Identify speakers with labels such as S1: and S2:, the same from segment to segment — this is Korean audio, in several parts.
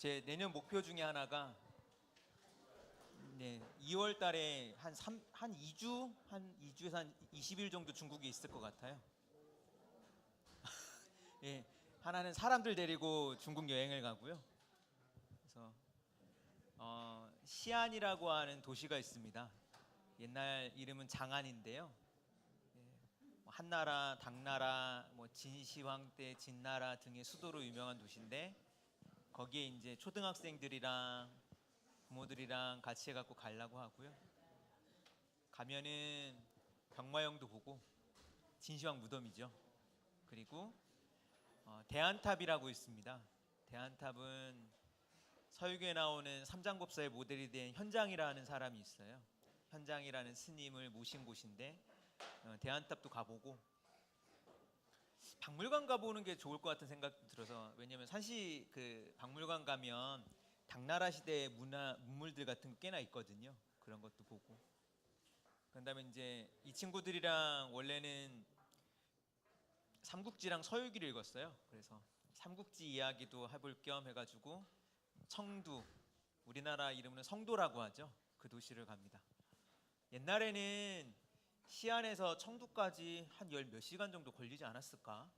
S1: 제 내년 목표 중에 하나가 2월 달에 한 2주에서 한 20일 정도 중국에 있을 것 같아요. 예, 하나는 사람들 데리고 중국 여행을 가고요. 그래서 시안이라고 하는 도시가 있습니다. 옛날 이름은 장안인데요. 한나라, 당나라, 뭐 진시황 때 진나라 등의 수도로 유명한 도시인데 거기에 이제 초등학생들이랑 부모들이랑 같이 해갖고 가려고 하고요. 가면은 병마용도 보고 진시황 무덤이죠. 그리고 대안탑이라고 있습니다. 대안탑은 서유기에 나오는 삼장법사의 모델이 된 현장이라는 사람이 있어요. 현장이라는 스님을 모신 곳인데 대안탑도 가보고 박물관 가보는 게 좋을 것 같은 생각도 들어서, 왜냐면 산시 그 박물관 가면 당나라 시대의 문물들 같은 거 꽤나 있거든요. 그런 것도 보고. 그다음에 이제 이 친구들이랑 원래는 삼국지랑 서유기를 읽었어요. 그래서 삼국지 이야기도 해볼 겸 해가지고 청두, 우리나라 이름은 성도라고 하죠. 그 도시를 갑니다. 옛날에는 시안에서 청두까지 한 열 몇 시간 정도 걸리지 않았을까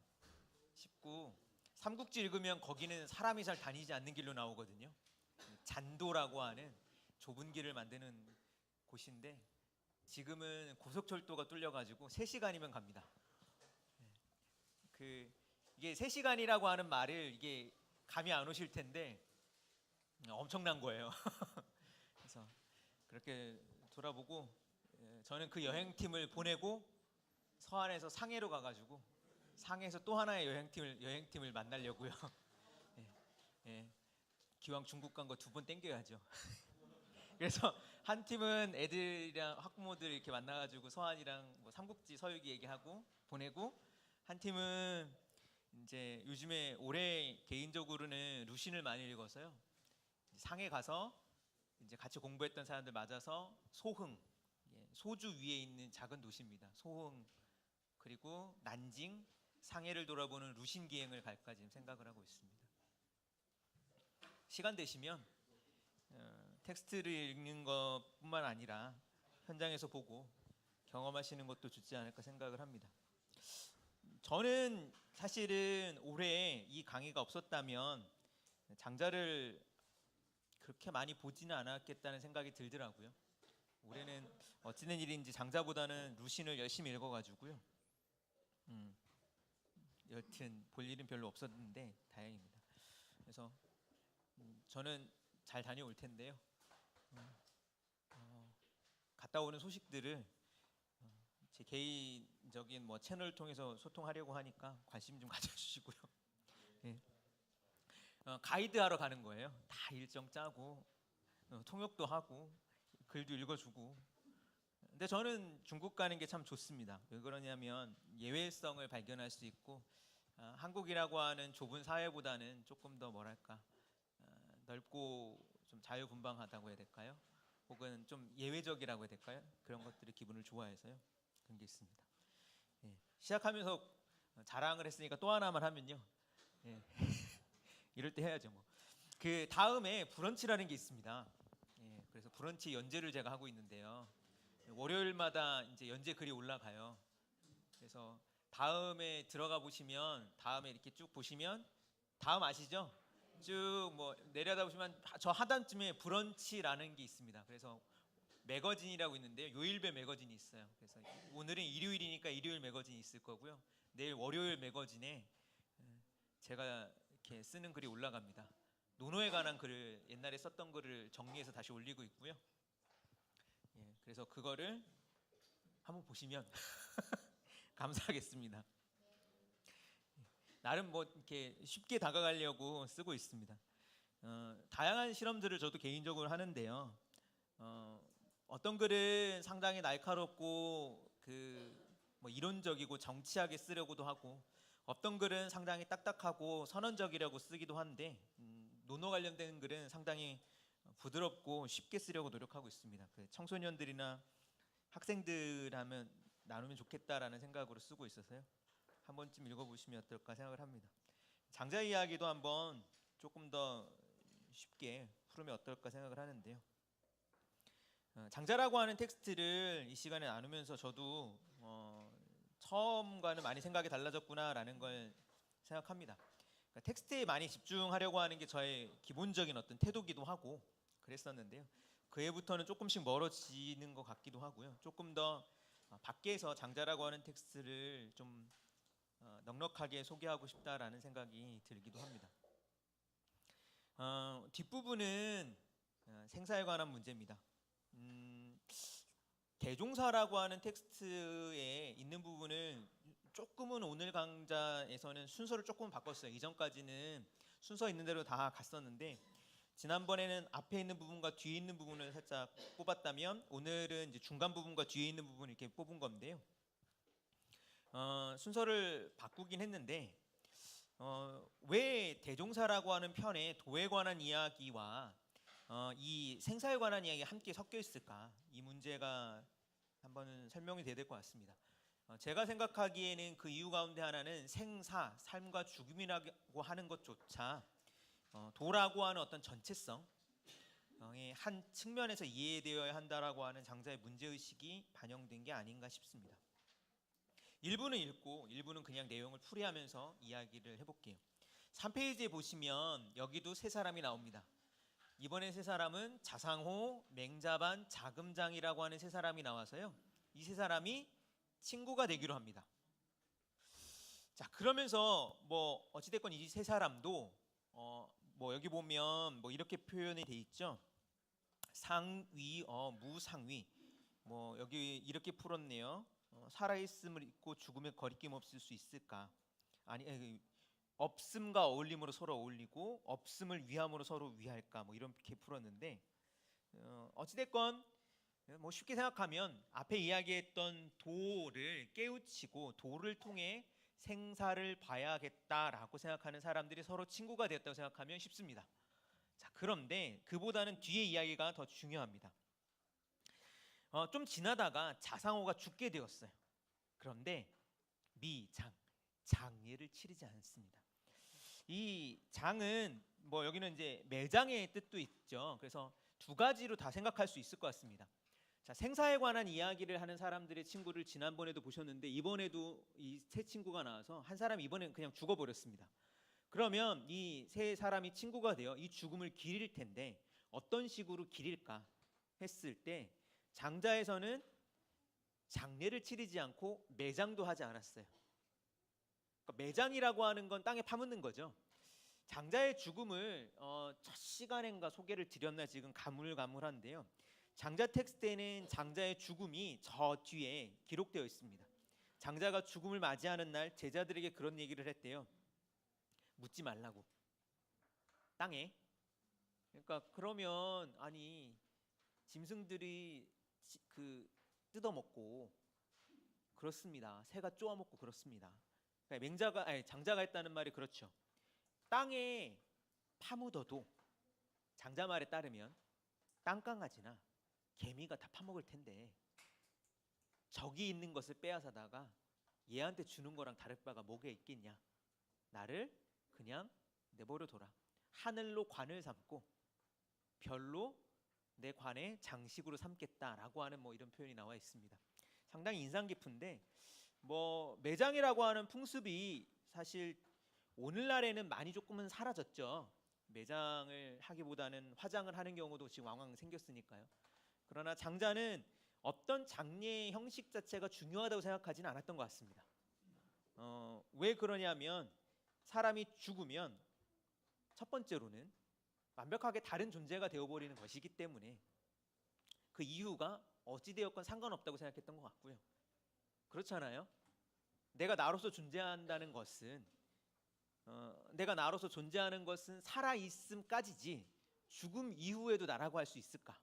S1: 싶고, 삼국지 읽으면 거기는 사람이 잘 다니지 않는 길로 나오거든요. 잔도라고 하는 좁은 길을 만드는 곳인데 지금은 고속철도가 뚫려가지고 3시간이면 갑니다. 이게 3시간이라고 하는 말을 이게 감이 안 오실 텐데 엄청난 거예요. 그래서 그렇게 돌아보고, 저는 그 여행팀을 보내고 서안에서 상해로 가가지고 상해에서 또 하나의 여행팀을 만나려고요. 예, 예. 기왕 중국 간 거 2번 땡겨야죠. 그래서 한 팀은 애들이랑 학부모들 이렇게 만나가지고 서안이랑 뭐 삼국지 서유기 얘기하고 보내고, 한 팀은 이제 요즘에 올해 개인적으로는 루신을 많이 읽어서요. 상해 가서 이제 같이 공부했던 사람들 맞아서 소흥, 소주 위에 있는 작은 도시입니다. 소흥, 그리고 난징, 상해를 돌아보는 루신 기행을 갈까 지금 생각을 하고 있습니다. 시간 되시면 텍스트를 읽는 것뿐만 아니라 현장에서 보고 경험하시는 것도 좋지 않을까 생각을 합니다. 저는 사실은 올해 이 강의가 없었다면 장자를 그렇게 많이 보지는 않았겠다는 생각이 들더라고요. 올해는 어찌된 일인지 장자보다는 루신을 열심히 읽어가지고요. 여튼 볼 일은 별로 없었는데 다행입니다. 그래서 저는 잘 다녀올 텐데요. 갔다 오는 소식들을 제 개인적인 뭐 채널을 통해서 소통하려고 하니까 관심 좀 가져주시고요. 네. 가이드하러 가는 거예요. 다 일정 짜고 통역도 하고 글도 읽어주고. 근데 저는 중국 가는 게 참 좋습니다. 왜 그러냐면 예외성을 발견할 수 있고, 한국이라고 하는 좁은 사회보다는 조금 더 뭐랄까 넓고 좀 자유분방하다고 해야 될까요? 혹은 좀 예외적이라고 해야 될까요? 그런 것들이 기분을 좋아해서요. 그런 게 있습니다. 시작하면서 자랑을 했으니까 또 하나만 하면요. 이럴 때 해야죠. 뭐. 그 다음에 브런치라는 게 있습니다. 그래서 브런치 연재를 제가 하고 있는데요. 월요일마다 이제 연재 글이 올라가요. 그래서 다음에 들어가 보시면, 다음에 이렇게 쭉 보시면, 다음 아시죠? 쭉 뭐 내려다 보시면 저 하단쯤에 브런치라는 게 있습니다. 그래서 매거진이라고 있는데요. 요일별 매거진이 있어요. 그래서 오늘은 일요일이니까 일요일 매거진이 있을 거고요. 내일 월요일 매거진에 제가 이렇게 쓰는 글이 올라갑니다. 노노에 관한 글을, 옛날에 썼던 글을 정리해서 다시 올리고 있고요. 그래서 그거를 한번 보시면 감사하겠습니다. 나름 뭐 이렇게 쉽게 다가가려고 쓰고 있습니다. 다양한 실험들을 저도 개인적으로 하는데요. 어떤 글은 상당히 날카롭고 뭐 이론적이고 정치하게 쓰려고도 하고, 어떤 글은 상당히 딱딱하고 선언적이라고 쓰기도 한데, 논어 관련된 글은 상당히 부드럽고 쉽게 쓰려고 노력하고 있습니다. 청소년들이나 학생들 하면 나누면 좋겠다라는 생각으로 쓰고 있어서요. 한 번쯤 읽어보시면 어떨까 생각을 합니다. 장자 이야기도 한번 조금 더 쉽게 풀으면 어떨까 생각을 하는데요. 장자라고 하는 텍스트를 이 시간에 나누면서 저도 처음과는 많이 생각이 달라졌구나라는 걸 생각합니다. 그러니까 텍스트에 많이 집중하려고 하는 게 저의 기본적인 어떤 태도기도 하고 그랬었는데요. 그 해부터는 조금씩 멀어지는 것 같기도 하고요. 조금 더 밖에서 장자라고 하는 텍스트를 좀 넉넉하게 소개하고 싶다라는 생각이 들기도 합니다. 뒷부분은 생사에 관한 문제입니다. 대종사라고 하는 텍스트에 있는 부분을 조금은 오늘 강좌에서는 순서를 조금 바꿨어요. 이전까지는 순서 있는 대로 다 갔었는데 지난번에는 앞에 있는 부분과 뒤에 있는 부분을 살짝 뽑았다면 오늘은 이제 중간 부분과 뒤에 있는 부분을 이렇게 뽑은 건데요. 순서를 바꾸긴 했는데 왜 대종사라고 하는 편에 도에 관한 이야기와 이 생사에 관한 이야기가 함께 섞여 있을까? 이 문제가 한번 설명이 돼야 될 것 같습니다. 제가 생각하기에는 그 이유 가운데 하나는 생사, 삶과 죽음이라고 하는 것조차 도라고 하는 어떤 전체성의 한 측면에서 이해되어야 한다라고 하는 장자의 문제의식이 반영된 게 아닌가 싶습니다. 일부는 읽고 일부는 그냥 내용을 풀이하면서 이야기를 해볼게요. 3페이지에 보시면 여기도 세 사람이 나옵니다. 이번에 세 사람은 자상호, 맹자반, 자금장이라고 하는 세 사람이 나와서요. 이 세 사람이 친구가 되기로 합니다. 자, 그러면서 뭐 어찌됐건 이 세 사람도 뭐 여기 보면 뭐 이렇게 표현이 돼 있죠. 상위어 무상위. 뭐 여기 이렇게 풀었네요. 살아있음을 잊고 죽음에 거리낌 없을 수 있을까? 아니 없음과 어울림으로 서로 어울리고 없음을 위함으로 서로 위할까? 뭐 이렇게 풀었는데 어찌됐건 뭐 쉽게 생각하면 앞에 이야기했던 도를 깨우치고 도를 통해 생사를 봐야겠다라고 생각하는 사람들이 서로 친구가 되었다고 생각하면 쉽습니다. 자, 그런데 그보다는 뒤에 이야기가 더 중요합니다. 좀 지나다가 자상호가 죽게 되었어요. 그런데 장례를 치르지 않습니다. 이 장은 뭐 여기는 이제 매장의 뜻도 있죠. 그래서 두 가지로 다 생각할 수 있을 것 같습니다. 자, 생사에 관한 이야기를 하는 사람들의 친구를 지난번에도 보셨는데 이번에도 이 세 친구가 나와서 한 사람이 이번엔 그냥 죽어버렸습니다. 그러면 이 세 사람이 친구가 되어 이 죽음을 기릴 텐데 어떤 식으로 기릴까 했을 때 장자에서는 장례를 치르지 않고 매장도 하지 않았어요. 그러니까 매장이라고 하는 건 땅에 파묻는 거죠. 장자의 죽음을 첫 시간인가 소개를 드렸나 지금 가물가물한데요. 장자 텍스트에는 장자의 죽음이 저 뒤에 기록되어 있습니다. 장자가 죽음을 맞이하는 날 제자들에게 그런 얘기를 했대요. 묻지 말라고. 땅에. 그러니까 그러면 아니 짐승들이 뜯어먹고 그렇습니다. 새가 쪼아먹고 그렇습니다. 그러니까 장자가 했다는 말이 그렇죠. 땅에 파묻어도 장자 말에 따르면 땅강아지나 개미가 다 파먹을 텐데 저기 있는 것을 빼앗아다가 얘한테 주는 거랑 다를 바가 뭐가 있겠냐. 나를 그냥 내버려둬라. 하늘로 관을 삼고 별로 내 관의 장식으로 삼겠다라고 하는 뭐 이런 표현이 나와 있습니다. 상당히 인상 깊은데 뭐 매장이라고 하는 풍습이 사실 오늘날에는 많이 조금은 사라졌죠. 매장을 하기보다는 화장을 하는 경우도 지금 왕왕 생겼으니까요. 그러나 장자는 어떤 장례의 형식 자체가 중요하다고 생각하지는 않았던 것 같습니다. 왜 그러냐면 사람이 죽으면 첫 번째로는 완벽하게 다른 존재가 되어버리는 것이기 때문에 그 이유가 어찌되었건 상관없다고 생각했던 것 같고요. 그렇잖아요. 내가 나로서 존재한다는 것은 내가 나로서 존재하는 것은 살아있음까지지 죽음 이후에도 나라고 할 수 있을까?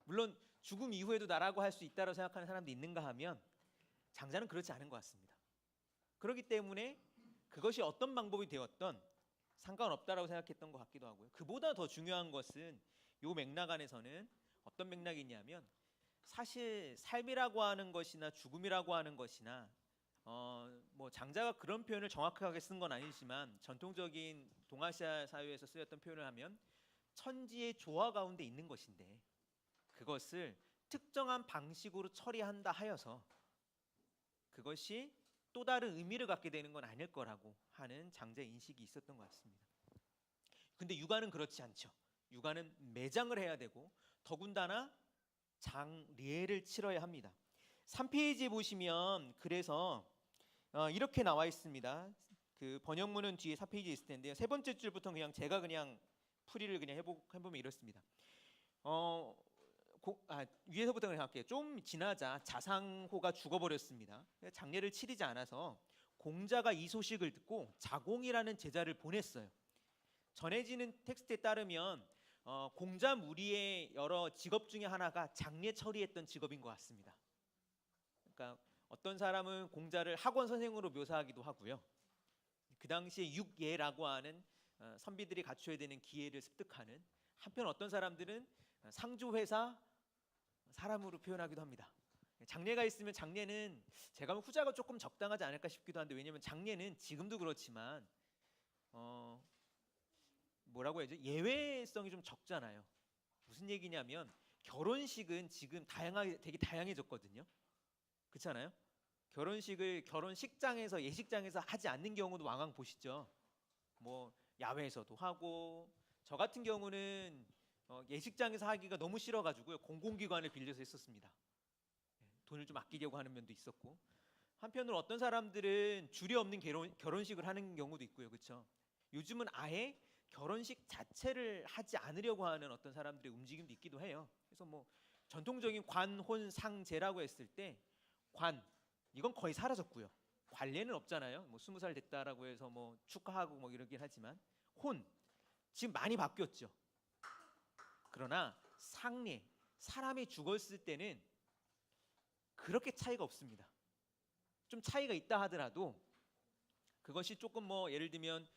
S1: 물론 죽음 이후에도 나라고 할 수 있다고 생각하는 사람도 있는가 하면 장자는 그렇지 않은 것 같습니다. 그렇기 때문에 그것이 어떤 방법이 되었던 상관없다라고 생각했던 것 같기도 하고요. 그보다 더 중요한 것은 이 맥락 안에서는 어떤 맥락이 있냐면 사실 삶이라고 하는 것이나 죽음이라고 하는 것이나 뭐 장자가 그런 표현을 정확하게 쓴 건 아니지만 전통적인 동아시아 사회에서 쓰였던 표현을 하면 천지의 조화 가운데 있는 것인데 그것을 특정한 방식으로 처리한다 하여서 그것이 또 다른 의미를 갖게 되는 건 아닐 거라고 하는 장자의 인식이 있었던 것 같습니다. 근데 육아는 그렇지 않죠. 육아는 매장을 해야 되고 더군다나 장례를 치러야 합니다. 3페이지에 보시면 그래서 이렇게 나와 있습니다. 그 번역문은 뒤에 4페이지에 있을 텐데요. 세 번째 줄부터 제가 풀이를 해보면 이렇습니다. 위에서부터 그냥 할게요. 좀 지나자 자상호가 죽어버렸습니다. 장례를 치르지 않아서 공자가 이 소식을 듣고 자공이라는 제자를 보냈어요. 전해지는 텍스트에 따르면 공자 무리의 여러 직업 중에 하나가 장례 처리했던 직업인 것 같습니다. 그러니까 어떤 사람은 공자를 학원 선생으로 묘사하기도 하고요. 그 당시에 육예라고 하는 선비들이 갖춰야 되는 기회를 습득하는, 한편 어떤 사람들은 상조회사 사람으로 표현하기도 합니다. 장례가 있으면 장례는 제가 후자가 조금 적당하지 않을까 싶기도 한데, 왜냐하면 장례는 지금도 그렇지만 뭐라고 해야죠? 예외성이 좀 적잖아요. 무슨 얘기냐면 결혼식은 지금 되게 다양해졌거든요. 그렇잖아요? 결혼식을 결혼식장에서 예식장에서 하지 않는 경우도 왕왕 보시죠. 뭐 야외에서도 하고, 저 같은 경우는 예식장에서 하기가 너무 싫어가지고요 공공기관을 빌려서 했었습니다. 돈을 좀 아끼려고 하는 면도 있었고, 한편으로 어떤 사람들은 줄이 없는 결혼식을 하는 경우도 있고요. 그렇죠? 요즘은 아예 결혼식 자체를 하지 않으려고 하는 어떤 사람들의 움직임도 있기도 해요. 그래서 뭐 전통적인 관혼상제라고 했을 때 이건 거의 사라졌고요. 관례는 없잖아요. 뭐 20살 됐다라고 해서 뭐 축하하고 뭐 이러긴 하지만, 지금 많이 바뀌었죠. 그러나 상례, 사람이 죽었을 때는 그렇게 차이가 없습니다. 좀 차이가 있다 하더라도 그것이 조금 뭐 예를 들면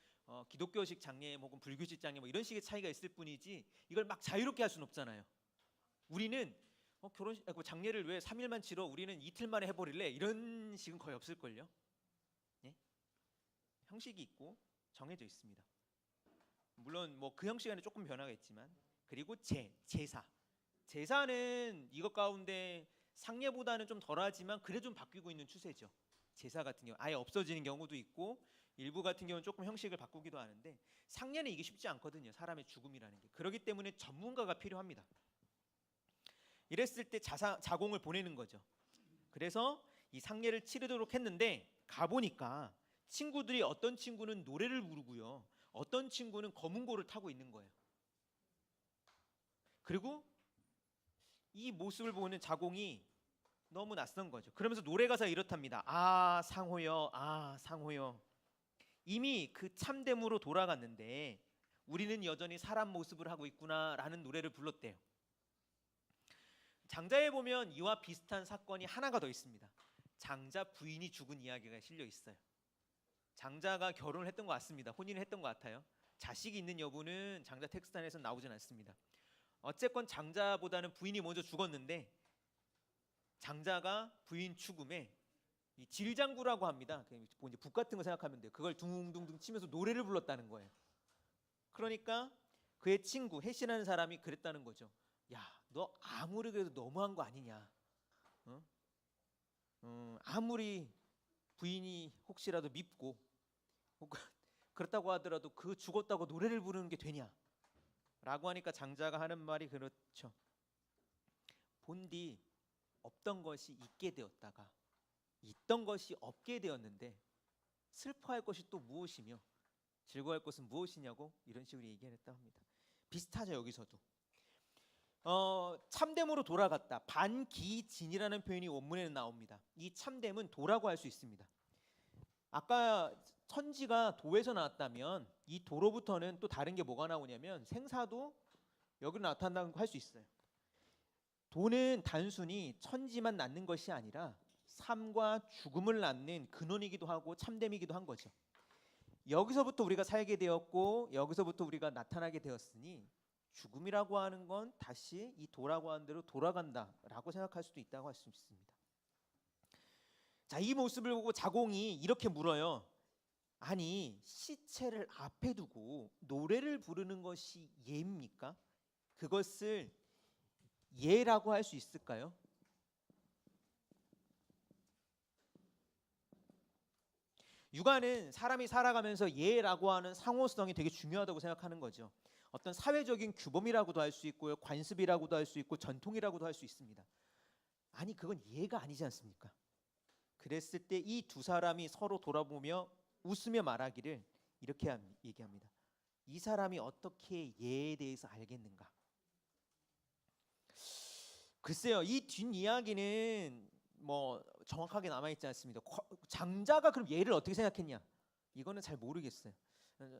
S1: 기독교식 장례 혹은 불교식 장례 뭐 이런 식의 차이가 있을 뿐이지, 이걸 막 자유롭게 할 수는 없잖아요. 우리는 장례를 왜 3일만 치러, 우리는 이틀 만에 해버릴래, 이런 식은 거의 없을걸요. 예? 형식이 있고 정해져 있습니다. 물론 뭐 그 형식 안에 조금 변화가 있지만, 그리고 제사는 이것 가운데 상례보다는 좀 덜하지만 그래 좀 바뀌고 있는 추세죠. 제사 같은 경우 아예 없어지는 경우도 있고, 일부 같은 경우는 조금 형식을 바꾸기도 하는데, 상례는 이게 쉽지 않거든요. 사람의 죽음이라는 게. 그렇기 때문에 전문가가 필요합니다. 이랬을 때 자공을 보내는 거죠. 그래서 이 상례를 치르도록 했는데, 가보니까 친구들이, 어떤 친구는 노래를 부르고요, 어떤 친구는 거문고를 타고 있는 거예요. 그리고 이 모습을 보는 자공이 너무 낯선 거죠. 그러면서 노래 가사가 이렇답니다. 아 상호여, 아 상호여, 이미 그 참됨으로 돌아갔는데 우리는 여전히 사람 모습을 하고 있구나라는 노래를 불렀대요. 장자에 보면 이와 비슷한 사건이 하나가 더 있습니다. 장자 부인이 죽은 이야기가 실려 있어요. 장자가 결혼을 했던 것 같습니다. 혼인을 했던 것 같아요. 자식이 있는 여부는 장자 텍스트안에서 나오진 않습니다. 어쨌건 장자보다는 부인이 먼저 죽었는데, 장자가 부인 추금에 이 질장구라고 합니다. 뭐 이제 북 같은 거 생각하면 돼요. 그걸 둥둥둥 치면서 노래를 불렀다는 거예요. 그러니까 그의 친구 해시라는 사람이 그랬다는 거죠. 야, 너 아무리 그래도 너무한 거 아니냐? 아무리 부인이 혹시라도 밉고 혹은 그렇다고 하더라도 그 죽었다고 노래를 부르는 게 되냐? 라고 하니까 장자가 하는 말이 그렇죠. 본디 없던 것이 있게 되었다가 있던 것이 없게 되었는데 슬퍼할 것이 또 무엇이며 즐거워할 것은 무엇이냐고, 이런 식으로 얘기했다고 합니다. 비슷하죠. 여기서도 참됨으로 돌아갔다, 반기진이라는 표현이 원문에는 나옵니다. 이 참됨은 도라고 할 수 있습니다. 아까 천지가 도에서 나왔다면 이 도로부터는 또 다른 게 뭐가 나오냐면 생사도 여기로 나타난다고 할 수 있어요. 도는 단순히 천지만 낳는 것이 아니라 삶과 죽음을 낳는 근원이기도 하고 참됨이기도 한 거죠. 여기서부터 우리가 살게 되었고 여기서부터 우리가 나타나게 되었으니 죽음이라고 하는 건 다시 이 도라고 하는 대로 돌아간다라고 생각할 수도 있다고 할 수 있습니다. 자, 이 모습을 보고 자공이 이렇게 물어요. 아니 시체를 앞에 두고 노래를 부르는 것이 예입니까? 그것을 예라고 할 수 있을까요? 육아는 사람이 살아가면서 예라고 하는 상호성이 되게 중요하다고 생각하는 거죠. 어떤 사회적인 규범이라고도 할 수 있고요, 관습이라고도 할 수 있고 전통이라고도 할 수 있습니다. 아니 그건 예가 아니지 않습니까? 그랬을 때 이 두 사람이 서로 돌아보며 웃으며 말하기를 이렇게 얘기합니다. 이 사람이 어떻게 예에 대해서 알겠는가? 글쎄요, 이 뒷이야기는 뭐 정확하게 남아있지 않습니다. 장자가 그럼 예를 어떻게 생각했냐? 이거는 잘 모르겠어요.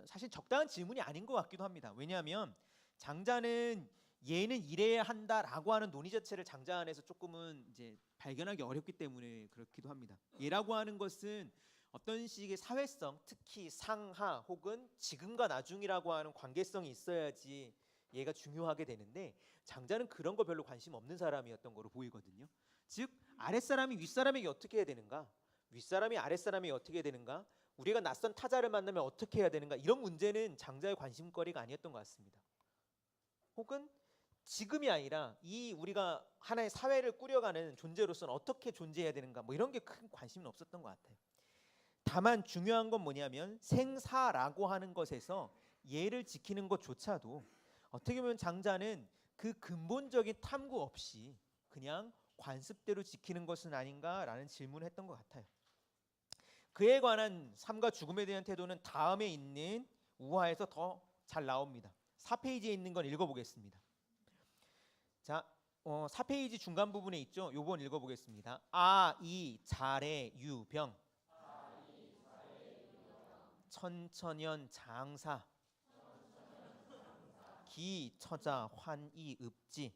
S1: 사실 적당한 질문이 아닌 것 같기도 합니다. 왜냐하면 장자는 예는 이래야 한다라고 하는 논의 자체를 장자 안에서 조금은 이제 발견하기 어렵기 때문에 그렇기도 합니다. 예라고 하는 것은 어떤 식의 사회성, 특히 상하 혹은 지금과 나중이라고 하는 관계성이 있어야지 얘가 중요하게 되는데 장자는 그런 거 별로 관심 없는 사람이었던 거로 보이거든요. 즉 아랫사람이 윗사람에게 어떻게 해야 되는가, 윗사람이 아랫사람에게 어떻게 해야 되는가, 우리가 낯선 타자를 만나면 어떻게 해야 되는가, 이런 문제는 장자의 관심거리가 아니었던 것 같습니다. 혹은 지금이 아니라 이 우리가 하나의 사회를 꾸려가는 존재로서는 어떻게 존재해야 되는가, 뭐 이런 게 큰 관심은 없었던 것 같아요. 다만 중요한 건 뭐냐면 생사라고 하는 것에서 예를 지키는 것조차도 어떻게 보면 장자는 그 근본적인 탐구 없이 그냥 관습대로 지키는 것은 아닌가라는 질문을 했던 것 같아요. 그에 관한 삶과 죽음에 대한 태도는 다음에 있는 우화에서 더 잘 나옵니다. 4페이지에 있는 건 읽어보겠습니다. 자, 4페이지 중간 부분에 있죠. 요번 읽어보겠습니다. 아, 이, 자래, 유, 병. 천천연, 장사. 기, 처자, 환이, 읍지.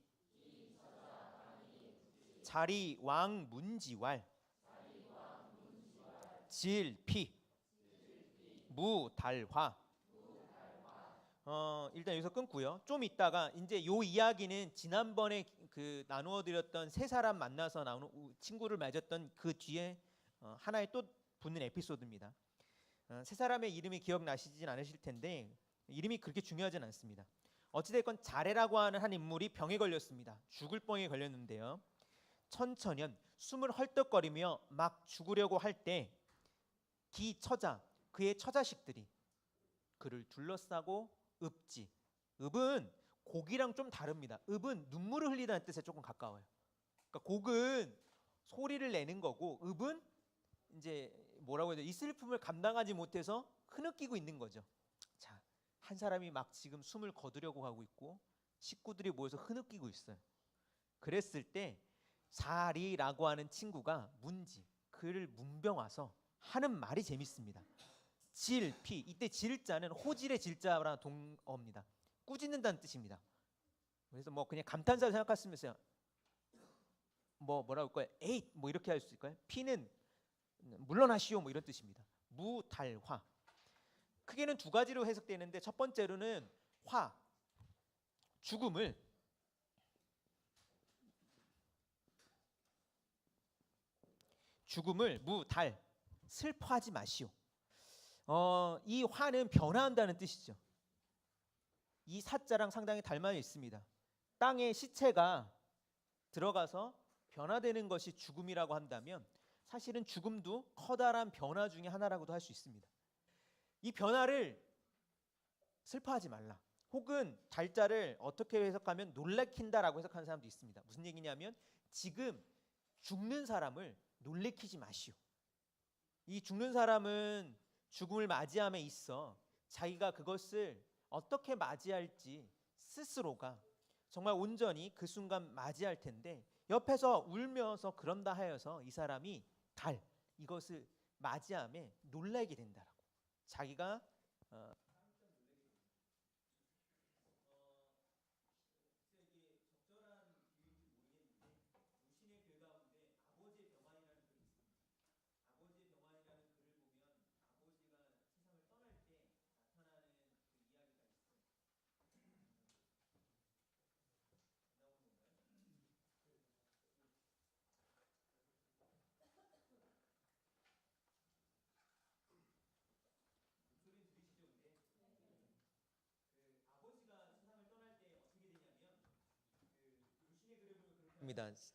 S1: 자리, 왕, 문지왈. 질, 피. 무, 달화. 일단 여기서 끊고요. 좀 있다가 이제 요 이야기는 지난번에 그 나누어 드렸던 세 사람 만나서 친구를 맺었던 그 뒤에 하나의 또 붙는 에피소드입니다. 세 사람의 이름이 기억나시진 않으실 텐데 이름이 그렇게 중요하진 않습니다. 어찌됐건 자레라고 하는 한 인물이 병에 걸렸습니다. 죽을 병에 걸렸는데요. 천천연, 숨을 헐떡거리며 막 죽으려고 할 때 기처자, 그의 처자식들이 그를 둘러싸고 읍지. 읍은 곡이랑 좀 다릅니다. 읍은 눈물을 흘리다는 뜻에 조금 가까워요. 그러니까 곡은 소리를 내는 거고 읍은 이제 뭐라고 해야 돼? 이 슬픔을 감당하지 못해서 흐느끼고 있는 거죠. 자, 한 사람이 막 지금 숨을 거두려고 하고 있고 식구들이 모여서 흐느끼고 있어요. 그랬을 때 사리라고 하는 친구가 문지 그를 문병 와서 하는 말이 재밌습니다. 질, 피. 이때 질자는 호질의 질자라는 동어입니다. 꾸짖는다는 뜻입니다. 그래서 뭐 그냥 감탄사를 생각하시면서 뭐라고 할까요? 에잇 뭐 이렇게 할 수 있을까요? 피는 물러나시오 뭐 이런 뜻입니다. 무달화. 크게는 두 가지로 해석되는데 첫 번째로는 화, 죽음을 무달 슬퍼하지 마시오. 이 화는 변화한다는 뜻이죠. 이 사자랑 상당히 닮아 있습니다. 땅에 시체가 들어가서 변화되는 것이 죽음이라고 한다면 사실은 죽음도 커다란 변화 중에 하나라고도 할 수 있습니다. 이 변화를 슬퍼하지 말라. 혹은 달자를 어떻게 해석하면 놀래킨다라고 해석하는 사람도 있습니다. 무슨 얘기냐면 지금 죽는 사람을 놀래키지 마시오. 이 죽는 사람은 죽음을 맞이함에 있어 자기가 그것을 어떻게 맞이할지 스스로가 정말 온전히 그 순간 맞이할 텐데 옆에서 울면서 그런다 하여서 이 사람이 이것을 맞이함에 놀라게 된다라고. 자기가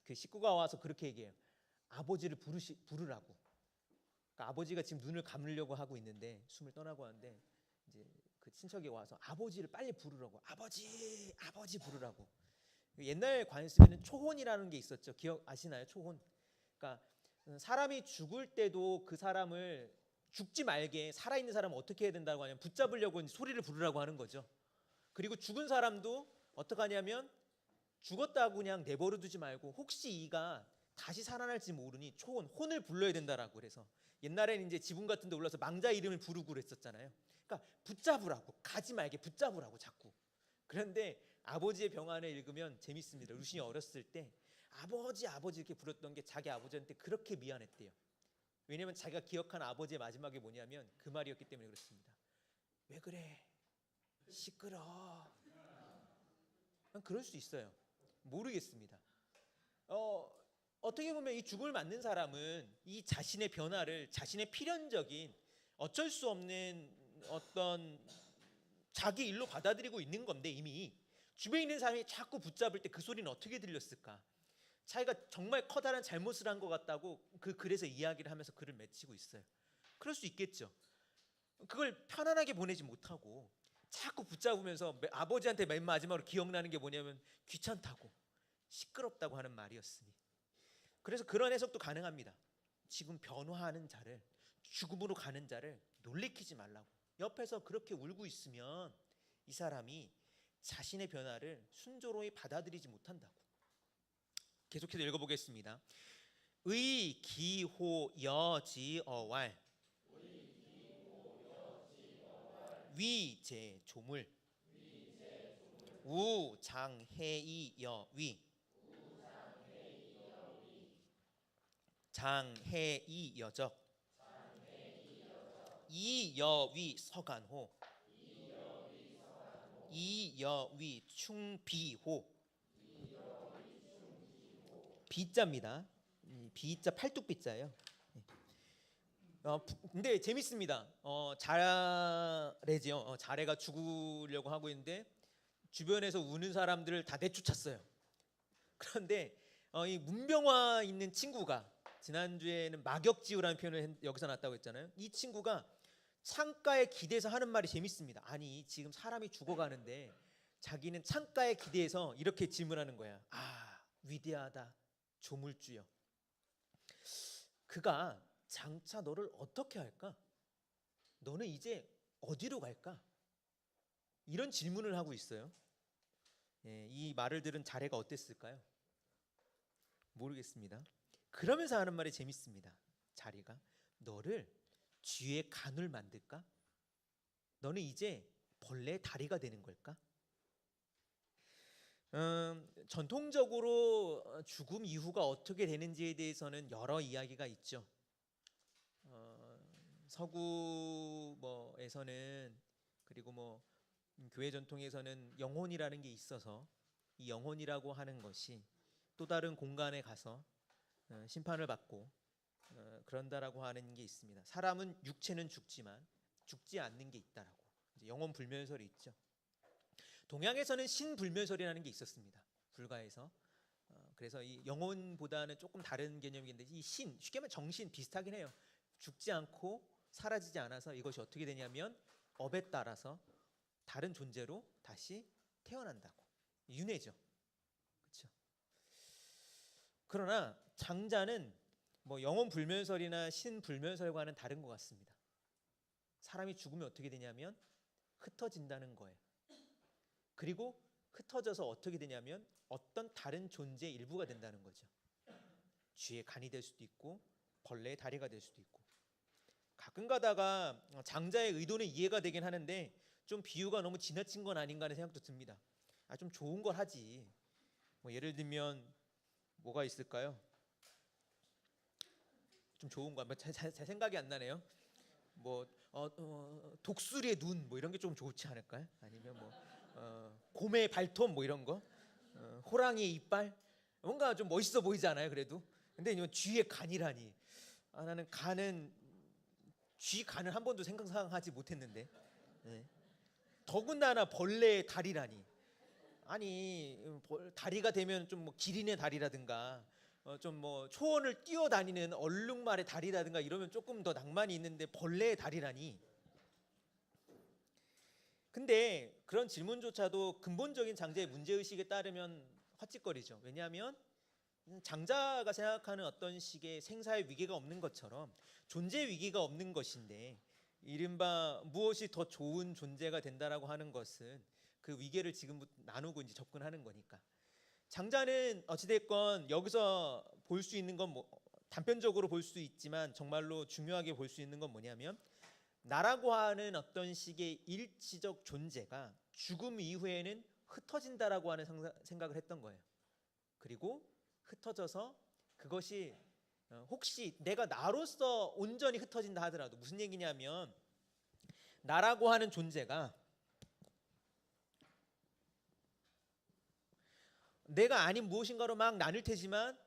S2: 그 식구가 와서 그렇게 얘기해요. 아버지를 부르라고. 그러니까 아버지가 지금 눈을 감으려고 하고 있는데 숨을 떠나고 하는데 이제 그 친척이 와서 아버지를 빨리 부르라고. 아버지 부르라고. 옛날 관습에는 초혼이라는 게 있었죠. 기억 아시나요? 초혼. 그러니까 사람이 죽을 때도 그 사람을 죽지 말게 살아있는 사람은 어떻게 해야 된다고 하냐면 붙잡으려고 소리를 부르라고 하는 거죠. 그리고 죽은 사람도 어떻게 하냐면 죽었다고 그냥 내버려 두지 말고 혹시 이가 다시 살아날지 모르니 혼을 불러야 된다라고. 그래서 옛날에는 이제 지붕 같은 데 올라서 망자 이름을 부르고 그랬었잖아요. 그러니까 붙잡으라고, 가지 말게 붙잡으라고 자꾸. 그런데 아버지의 병안을 읽으면 재밌습니다. 루신이 어렸을 때 아버지 이렇게 부르던 게 자기 아버지한테 그렇게 미안했대요. 왜냐면 자기가 기억하는 아버지의 마지막이 뭐냐면 그 말이었기 때문에 그렇습니다. 왜 그래? 시끄러. 그럴 수 있어요. 모르겠습니다. 어떻게 보면 이 죽음을 맞는 사람은 이 자신의 변화를 자신의 필연적인 어쩔 수 없는 어떤 자기 일로 받아들이고 있는 건데 이미 주변에 있는 사람이 자꾸 붙잡을 때 그 소리는 어떻게 들렸을까? 자기가 정말 커다란 잘못을 한 것 같다고 그 글에서 이야기를 하면서 글을 맺히고 있어요. 그럴 수 있겠죠. 그걸 편안하게 보내지 못하고 자꾸 붙잡으면서 아버지한테 맨 마지막으로 기억나는 게 뭐냐면 귀찮다고 시끄럽다고 하는 말이었으니. 그래서 그런 해석도 가능합니다. 지금 변화하는 자를, 죽음으로 가는 자를 놀래키지 말라고. 옆에서 그렇게 울고 있으면 이 사람이 자신의 변화를 순조로이 받아들이지 못한다고. 계속해서 읽어보겠습니다. 의 기호 여지어왈 위제 조물 우장해이 여위 장해이 여적 이여위 서간호 이여위 충비호. 비자입니다. 비자 팔뚝비자예요. 근데 재밌습니다. 자래죠. 자래가 죽으려고 하고 있는데 주변에서 우는 사람들을 다 내쫓았어요. 그런데 이 문병화 있는 친구가 지난주에는 막역지우라는 표현을 여기서 났다고 했잖아요. 이 친구가 창가에 기대서 하는 말이 재밌습니다. 아니 지금 사람이 죽어가는데 자기는 창가에 기대서 이렇게 질문하는 거야. 아 위대하다 조물주여, 그가 장차 너를 어떻게 할까? 너는 이제 어디로 갈까? 이런 질문을 하고 있어요. 이 말을 들은 자래가 어땠을까요? 모르겠습니다. 그러면서 하는 말이 재밌습니다. 자리가 너를 쥐의 간을 만들까? 너는 이제 벌레의 다리가 되는 걸까? 전통적으로 죽음 이후가 어떻게 되는지에 대해서는 여러 이야기가 있죠. 서구 뭐에서는 그리고 교회 전통에서는 영혼이라는 게 있어서 이 영혼이라고 하는 것이 또 다른 공간에 가서 심판을 받고 그런다라고 하는 게 있습니다. 사람은 육체는 죽지만 죽지 않는 게 있다라고. 이제 영혼 불멸설이 있죠. 동양에서는 신불멸설이라는 게 있었습니다. 불가에서. 그래서 이 영혼보다는 조금 다른 개념인데 이 신, 쉽게 말하면 정신 비슷하긴 해요. 죽지 않고 사라지지 않아서 이것이 어떻게 되냐면 업에 따라서 다른 존재로 다시 태어난다고. 윤회죠. 그렇죠. 그러나 장자는 영혼 불멸설이나 신 불멸설과는 다른 것 같습니다. 사람이 죽으면 어떻게 되냐면 흩어진다는 거예요. 그리고 흩어져서 어떻게 되냐면 어떤 다른 존재의 일부가 된다는 거죠. 쥐의 간이 될 수도 있고 벌레의 다리가 될 수도 있고. 가끔 가다가 장자의 의도는 이해가 되긴 하는데 좀 비유가 너무 지나친 건 아닌가 하는 생각도 듭니다. 좀 좋은 걸 하지. 예를 들면 뭐가 있을까요? 좀 좋은 거, 제 생각이 안 나네요. 독수리의 눈 이런 게 좀 좋지 않을까요? 아니면 곰의 발톱 이런 거, 호랑이의 이빨, 뭔가 좀 멋있어 보이지 않아요? 그래도. 근데 이건 쥐의 간이라니. 나는 쥐 간을 한 번도 생각하지 못했는데. 네. 더군다나 벌레의 다리라니. 아니 다리가 되면 좀 뭐 기린의 다리라든가 좀 뭐 초원을 뛰어다니는 얼룩말의 다리라든가 이러면 조금 더 낭만이 있는데 벌레의 다리라니. 근데 그런 질문조차도 근본적인 장자의 문제의식에 따르면 헛짓거리죠. 왜냐하면 장자가 생각하는 어떤 식의 생사의 위기가 없는 것처럼 존재 위기가 없는 것인데, 이른바 무엇이 더 좋은 존재가 된다라고 하는 것은 그 위계를 지금부터 나누고 이제 접근하는 거니까. 장자는 어찌됐건 여기서 볼 수 있는 건 단편적으로 볼 수 있지만 정말로 중요하게 볼 수 있는 건 뭐냐면, 나라고 하는 어떤 식의 일치적 존재가 죽음 이후에는 흩어진다라고 하는 생각을 했던 거예요. 그리고 흩어져서 그것이 혹시 내가 나로서 온전히 흩어진다 하더라도, 무슨 얘기냐면 나라고 하는 존재가 내가 아닌 무엇인가로 막 나눌 테지만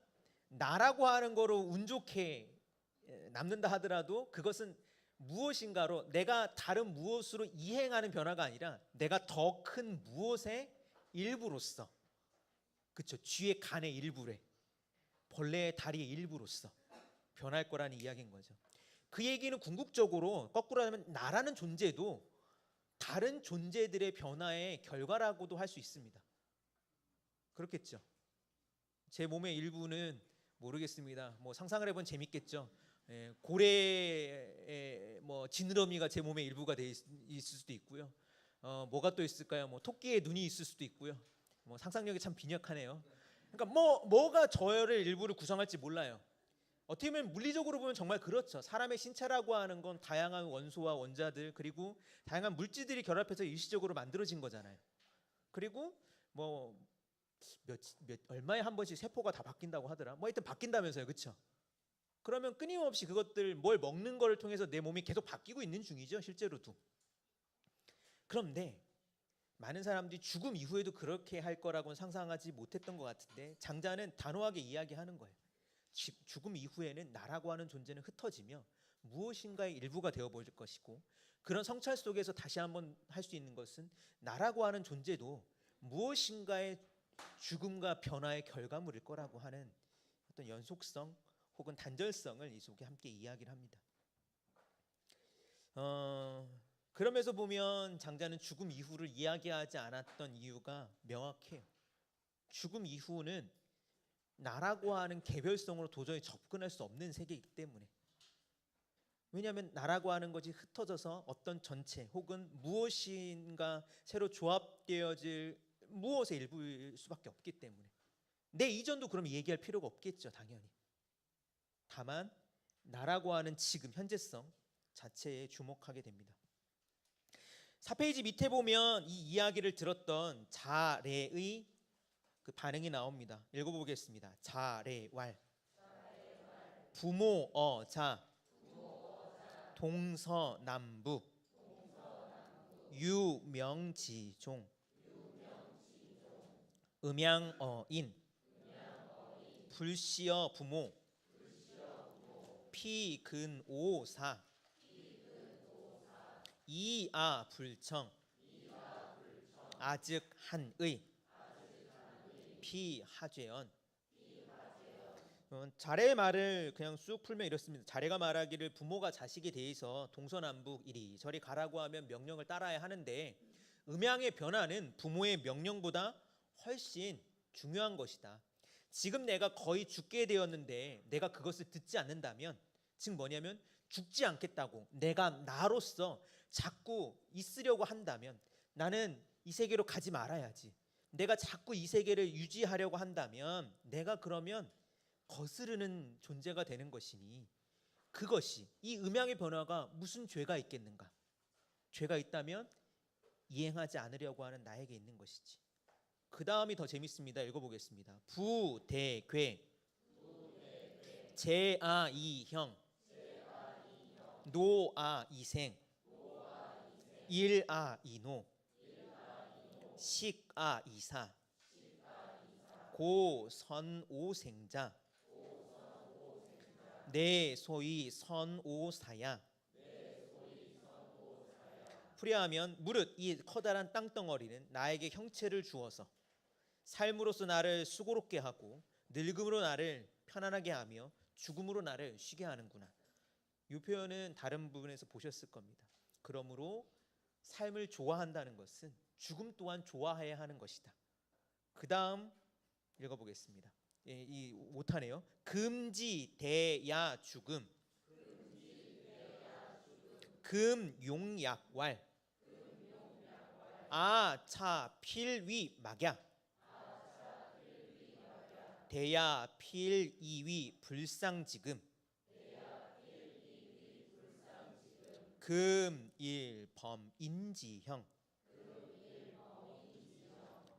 S2: 나라고 하는 거로 운 좋게 남는다 하더라도 그것은 무엇인가로 내가 다른 무엇으로 이행하는 변화가 아니라 내가 더 큰 무엇의 일부로서, 그렇죠, 쥐의 간의 일부래, 벌레의 다리의 일부로서 변할 거라는 이야기인 거죠. 그 얘기는 궁극적으로 거꾸로 하면 나라는 존재도 다른 존재들의 변화의 결과라고도 할 수 있습니다. 그렇겠죠. 제 몸의 일부는 모르겠습니다. 뭐 상상을 해보면 재밌겠죠. 고래의 뭐 지느러미가 제 몸의 일부가 돼 있을 수도 있고요. 뭐가 또 있을까요? 뭐 토끼의 눈이 있을 수도 있고요. 뭐 상상력이 참 빈약하네요. 그러니까 뭐가 저의 일부를 구성할지 몰라요. 어떻게 보면 물리적으로 보면 정말 그렇죠. 사람의 신체라고 하는 건 다양한 원소와 원자들 그리고 다양한 물질들이 결합해서 일시적으로 만들어진 거잖아요. 그리고 뭐 얼마에 한 번씩 세포가 다 바뀐다고 하더라. 뭐 하여튼 바뀐다면서요, 그렇죠? 그러면 끊임없이 그것들 뭘 먹는 거를 통해서 내 몸이 계속 바뀌고 있는 중이죠, 실제로도. 그런데 많은 사람들이 죽음 이후에도 그렇게 할 거라고는 상상하지 못했던 것 같은데, 장자는 단호하게 이야기하는 거예요. 죽음 이후에는 나라고 하는 존재는 흩어지며 무엇인가의 일부가 되어버릴 것이고, 그런 성찰 속에서 다시 한번 할 수 있는 것은 나라고 하는 존재도 무엇인가의 죽음과 변화의 결과물일 거라고 하는 어떤 연속성 혹은 단절성을 이 속에 함께 이야기를 합니다. 그러면서 보면 장자는 죽음 이후를 이야기하지 않았던 이유가 명확해요. 죽음 이후는 나라고 하는 개별성으로 도저히 접근할 수 없는 세계이기 때문에. 왜냐하면 나라고 하는 것이 흩어져서 어떤 전체 혹은 무엇인가 새로 조합되어질 무엇의 일부일 수밖에 없기 때문에. 내 이전도 그럼 얘기할 필요가 없겠죠, 당연히. 다만 나라고 하는 지금 현재성 자체에 주목하게 됩니다. 4페이지 밑에 보면 이 이야기를 들었던 자레의 그 반응이 나옵니다. 읽어보겠습니다. 자레왈 부모 어자 동서남북 유명지종 음양어인 불시어 부모 피근오사 이아불청 아즉한의 피하죄언. 자레의 말을 그냥 쑥 풀면 이렇습니다. 자레가 말하기를 부모가 자식에 대해서 동서남북 이리저리 가라고 하면 명령을 따라야 하는데, 음양의 변화는 부모의 명령보다 훨씬 중요한 것이다. 지금 내가 거의 죽게 되었는데 내가 그것을 듣지 않는다면, 즉 뭐냐면 죽지 않겠다고 내가 나로서 자꾸 있으려고 한다면 나는 이 세계로 가지 말아야지. 내가 자꾸 이 세계를 유지하려고 한다면 내가 그러면 거스르는 존재가 되는 것이니, 그것이 이 음양의 변화가 무슨 죄가 있겠는가? 죄가 있다면 이행하지 않으려고 하는 나에게 있는 것이지. 그 다음이 더 재밌습니다. 읽어보겠습니다. 부대괴 제아이형 노아이생 일아이노 식아이사 고선오생자 내소이 선오사야. 풀이하면 무릇 이 커다란 땅덩어리는 나에게 형체를 주어서 삶으로서 나를 수고롭게 하고 늙음으로 나를 편안하게 하며 죽음으로 나를 쉬게 하는구나. 이 표현은 다른 부분에서 보셨을 겁니다. 그러므로 삶을 좋아한다는 것은 죽음 또한 좋아해야 하는 것이다. 그 다음 읽어보겠습니다. 이 못하네요. 금지 대야 죽음 금용약왈 아차 필위 막야 대야 필이위 불상지금 금일범 인지형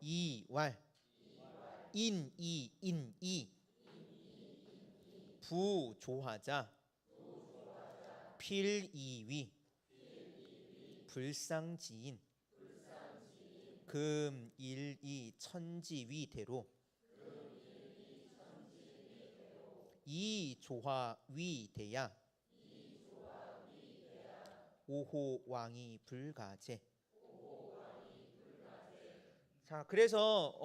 S2: 이왈 인이 부조화자 필이위 불상지인 금일이 천지위대로 이조화위대야 오호왕이 불가제. 자, 그래서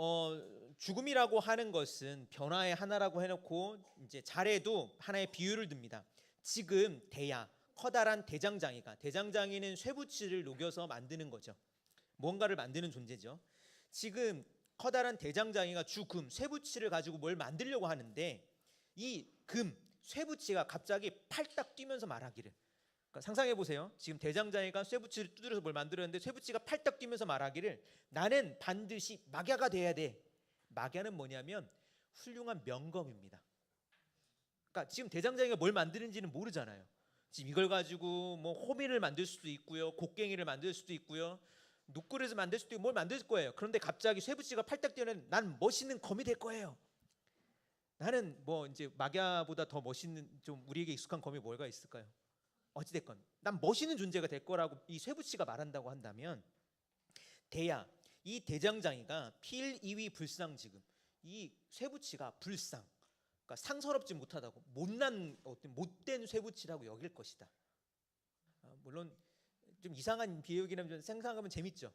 S2: 죽음이라고 하는 것은 변화의 하나라고 해놓고 이제 잘해도 하나의 비유를 듭니다. 지금 대야 커다란 대장장이는 쇠붙이를 녹여서 만드는 거죠. 뭔가를 만드는 존재죠. 지금 커다란 대장장이가 주금 쇠붙이를 가지고 뭘 만들려고 하는데 이 금 쇠붙이가 갑자기 팔딱 뛰면서 말하기를, 그러니까 상상해 보세요. 지금 대장장이가 쇠붙이를 두드려서 뭘 만들었는데 쇠붙이가 팔딱 뛰면서 말하기를 나는 반드시 막야가 돼야 돼. 막야는 뭐냐면 훌륭한 명검입니다. 그러니까 지금 대장장이가 뭘 만드는지는 모르잖아요. 지금 이걸 가지고 뭐 호미를 만들 수도 있고요, 곡괭이를 만들 수도 있고요, 눕그릇을 만들 수도 있고 뭘 만들 거예요. 그런데 갑자기 쇠붙이가 팔딱 뛰어는 난 멋있는 검이 될 거예요. 나는 뭐 이제 막야보다 더 멋있는 좀 우리에게 익숙한 검이 뭐가 있을까요? 어찌됐건 난 멋있는 존재가 될 거라고 이 쇠붙이가 말한다고 한다면 대야 이 대장장이가 필이위 불상 지금 이 쇠붙이가 불상 그러니까 상서롭지 못하다고 못난 어떤 못된 쇠붙이라고 여길 것이다. 물론 좀 이상한 비유기는 좀 생각하면 재밌죠.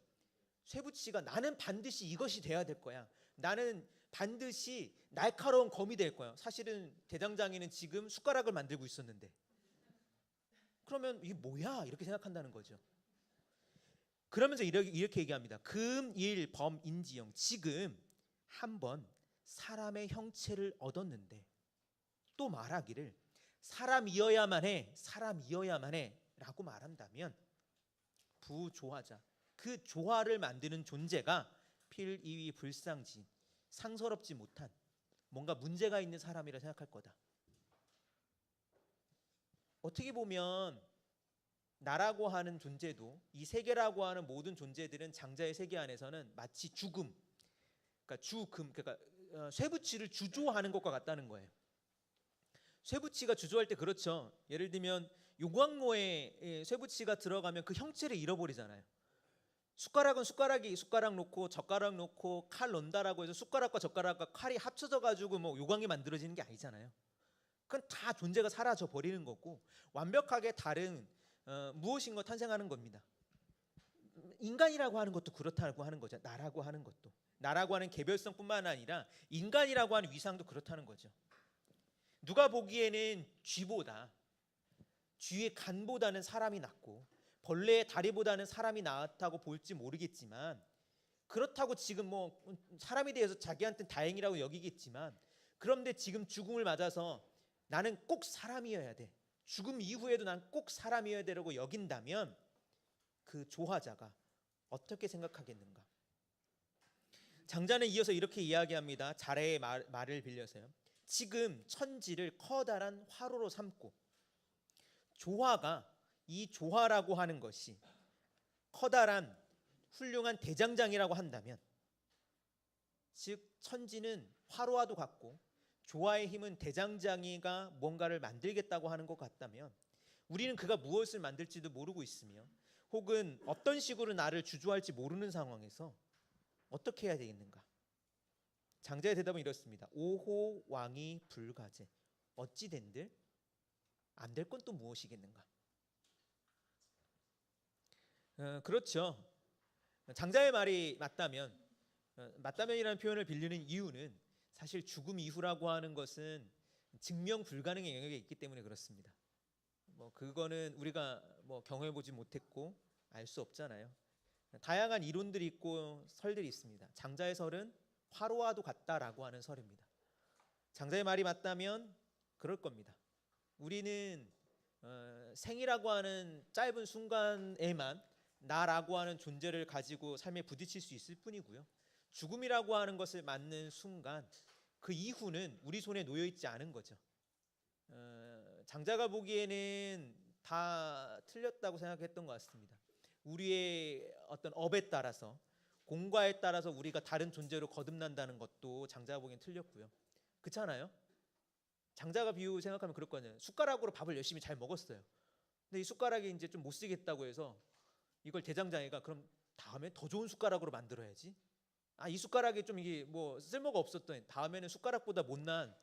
S2: 쇠붙이가 나는 반드시 이것이 돼야 될 거야. 나는 반드시 날카로운 검이 될 거야. 사실은 대장장이는 지금 숟가락을 만들고 있었는데 그러면 이게 뭐야? 이렇게 생각한다는 거죠. 그러면서 이렇게 얘기합니다. 금일범인지형 지금 한번 사람의 형체를 얻었는데 또 말하기를 사람이어야만 해 라고 말한다면 부조화자 그 조화를 만드는 존재가 필이위 불상지 상서롭지 못한 뭔가 문제가 있는 사람이라 생각할 거다. 어떻게 보면 나라고 하는 존재도 이 세계라고 하는 모든 존재들은 장자의 세계 안에서는 마치 죽음, 그러니까 쇠붙이를 주조하는 것과 같다는 거예요. 쇠붙이가 주조할 때 그렇죠. 예를 들면 요광로에 쇠붙이가 들어가면 그 형체를 잃어버리잖아요. 숟가락은 숟가락 놓고 젓가락 놓고 칼 넣는다라고 해서 숟가락과 젓가락과 칼이 합쳐져 가지고 뭐 요광이 만들어지는 게 아니잖아요. 그건 다 존재가 사라져 버리는 거고 완벽하게 다른 무엇인가 탄생하는 겁니다. 인간이라고 하는 것도 그렇다고 하는 거죠. 나라고 하는 것도 나라고 하는 개별성뿐만 아니라 인간이라고 하는 위상도 그렇다는 거죠. 누가 보기에는 쥐의 간보다는 사람이 낫고 벌레의 다리보다는 사람이 낫다고 볼지 모르겠지만 그렇다고 지금 뭐 사람에 대해서 자기한테는 다행이라고 여기겠지만 그런데 지금 죽음을 맞아서 나는 꼭 사람이어야 돼. 죽음 이후에도 난 꼭 사람이어야 되라고 여긴다면 그 조화자가 어떻게 생각하겠는가? 장자는 이어서 이렇게 이야기합니다. 자레의 말을 빌려서요. 지금 천지를 커다란 화로로 삼고 조화가 이 조화라고 하는 것이 커다란 훌륭한 대장장이라고 한다면 즉 천지는 화로와도 같고 조화의 힘은 대장장이가 뭔가를 만들겠다고 하는 것 같다면 우리는 그가 무엇을 만들지도 모르고 있으며 혹은 어떤 식으로 나를 주조할지 모르는 상황에서 어떻게 해야 되겠는가? 장자의 대답은 이렇습니다. 오호 왕이 불가제 어찌 된들 안 될 건 또 무엇이겠는가? 그렇죠. 장자의 말이 맞다면 맞다면이라는 표현을 빌리는 이유는 사실 죽음 이후라고 하는 것은 증명 불가능의 영역에 있기 때문에 그렇습니다. 뭐 그거는 우리가 뭐 경험해 보지 못했고 알 수 없잖아요. 다양한 이론들이 있고 설들이 있습니다. 장자의 설은 화로와도 같다라고 하는 설입니다. 장자의 말이 맞다면 그럴 겁니다. 우리는 생이라고 하는 짧은 순간에만 나라고 하는 존재를 가지고 삶에 부딪힐 수 있을 뿐이고요. 죽음이라고 하는 것을 맞는 순간 그 이후는 우리 손에 놓여 있지 않은 거죠. 장자가 보기에는 다 틀렸다고 생각했던 것 같습니다. 우리의 어떤 업에 따라서 공과에 따라서 우리가 다른 존재로 거듭난다는 것도 장자가 보기엔 틀렸고요. 그렇잖아요. 장자가 비유 생각하면 그럴 거 아니에요. 숟가락으로 밥을 열심히 잘 먹었어요. 근데 이 숟가락이 이제 좀 못 쓰겠다고 해서 이걸 대장장이가 그럼 다음에 더 좋은 숟가락으로 만들어야지. 이 숟가락이 좀 이게 뭐 쓸모가 없었던 다음에는 숟가락보다 못난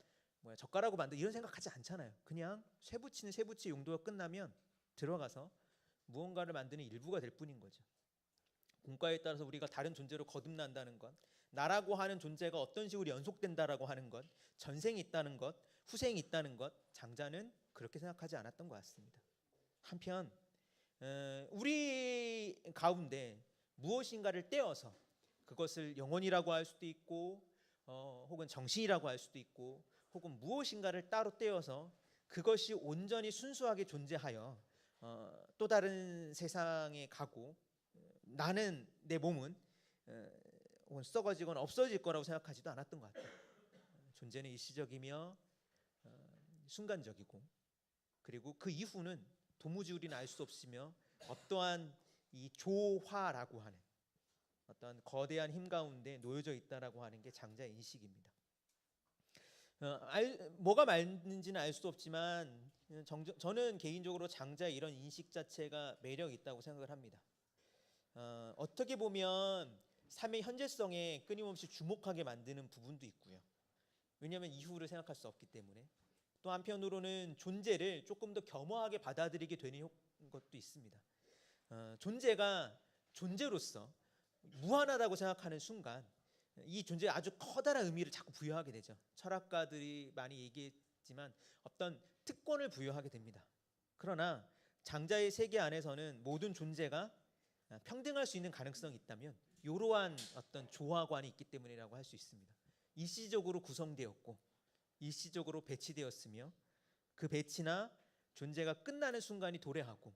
S2: 젓가락으로 만들 이런 생각하지 않잖아요. 그냥 쇠붙이는 쇠붙이 용도가 끝나면 들어가서 무언가를 만드는 일부가 될 뿐인 거죠. 공과에 따라서 우리가 다른 존재로 거듭난다는 것, 나라고 하는 존재가 어떤 식으로 연속된다라고 하는 것, 전생이 있다는 것, 후생이 있다는 것, 장자는 그렇게 생각하지 않았던 것 같습니다. 한편 우리 가운데 무엇인가를 떼어서 그것을 영혼이라고 할 수도 있고 혹은 정신이라고 할 수도 있고 혹은 무엇인가를 따로 떼어서 그것이 온전히 순수하게 존재하여 또 다른 세상에 가고 나는 내 몸은 혹은 썩어지거나 없어질 거라고 생각하지도 않았던 것 같아요. 존재는 일시적이며 순간적이고 그리고 그 이후는 도무지 우리는 알 수 없으며 어떠한 이 조화라고 하는 어떤 거대한 힘 가운데 놓여져 있다라고 하는 게 장자의 인식입니다. 뭐가 맞는지는 알 수 없지만 저는 개인적으로 장자의 이런 인식 자체가 매력 있다고 생각을 합니다. 어떻게 보면 삶의 현재성에 끊임없이 주목하게 만드는 부분도 있고요. 왜냐하면 이후를 생각할 수 없기 때문에. 또 한편으로는 존재를 조금 더 겸허하게 받아들이게 되는 것도 있습니다. 존재가 존재로서 무한하다고 생각하는 순간 이 존재에 아주 커다란 의미를 자꾸 부여하게 되죠. 철학가들이 많이 얘기했지만 어떤 특권을 부여하게 됩니다. 그러나 장자의 세계 안에서는 모든 존재가 평등할 수 있는 가능성이 있다면 이러한 어떤 조화관이 있기 때문이라고 할 수 있습니다. 일시적으로 구성되었고 일시적으로 배치되었으며 그 배치나 존재가 끝나는 순간이 도래하고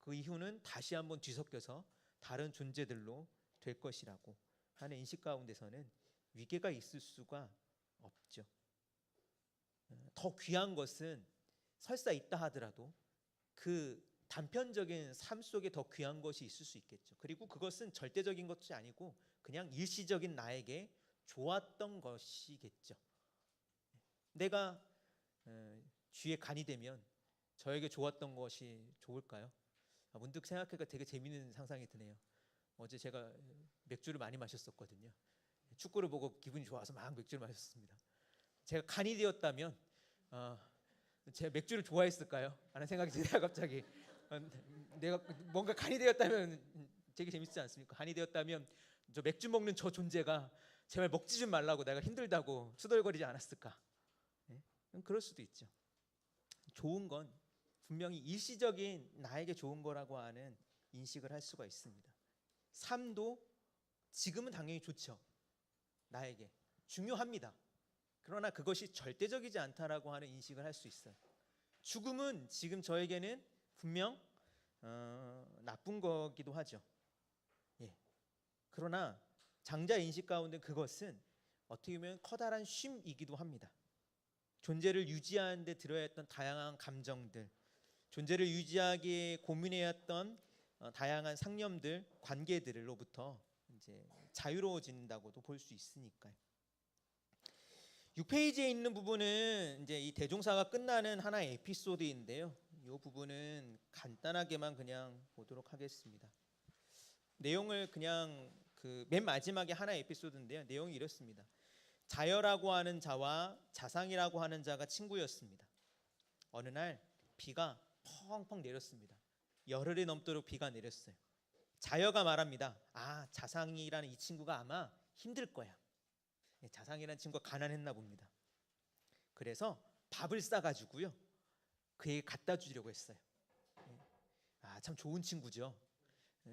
S2: 그 이후는 다시 한번 뒤섞여서 다른 존재들로 될 것이라고 하는 인식 가운데서는 위계가 있을 수가 없죠. 더 귀한 것은 설사 있다 하더라도 그 단편적인 삶 속에 더 귀한 것이 있을 수 있겠죠. 그리고 그것은 절대적인 것이 아니고 그냥 일시적인 나에게 좋았던 것이겠죠. 내가 쥐의 간이 되면 저에게 좋았던 것이 좋을까요? 문득 생각하니까 되게 재미있는 상상이 드네요. 어제 제가 맥주를 많이 마셨었거든요. 축구를 보고 기분이 좋아서 막 맥주를 마셨습니다. 제가 간이 되었다면 제가 맥주를 좋아했을까요? 하는 생각이 드네요. 갑자기 내가 뭔가 간이 되었다면 되게 재밌지 않습니까? 간이 되었다면 저 맥주 먹는 저 존재가 제발 먹지 좀 말라고 내가 힘들다고 투덜거리지 않았을까? 네? 그럴 수도 있죠. 좋은 건 분명히 일시적인 나에게 좋은 거라고 하는 인식을 할 수가 있습니다. 삶도 지금은 당연히 좋죠. 나에게 중요합니다. 그러나 그것이 절대적이지 않다라고 하는 인식을 할 수 있어요. 죽음은 지금 저에게는 분명 나쁜 거기도 하죠. 예. 그러나 장자 인식 가운데 그것은 어떻게 보면 커다란 쉼이기도 합니다. 존재를 유지하는 데 들어야 했던 다양한 감정들, 존재를 유지하기에 고민해야 했던 다양한 상념들, 관계들로부터 이제 자유로워진다고도 볼 수 있으니까요. 6페이지에 있는 부분은 이제 이 대종사가 끝나는 하나의 에피소드인데요. 이 부분은 간단하게만 그냥 보도록 하겠습니다. 내용을 그냥 그 맨 마지막에 하나의 에피소드인데요. 내용이 이렇습니다. 자여라고 하는 자와 자상이라고 하는 자가 친구였습니다. 어느 날 비가 펑펑 내렸습니다. 열흘이 넘도록 비가 내렸어요. 자여가 말합니다. 자상이라는 이 친구가 아마 힘들 거야. 자상이라는 친구가 가난했나 봅니다. 그래서 밥을 싸가지고요 그에게 갖다 주려고 했어요. 참 좋은 친구죠.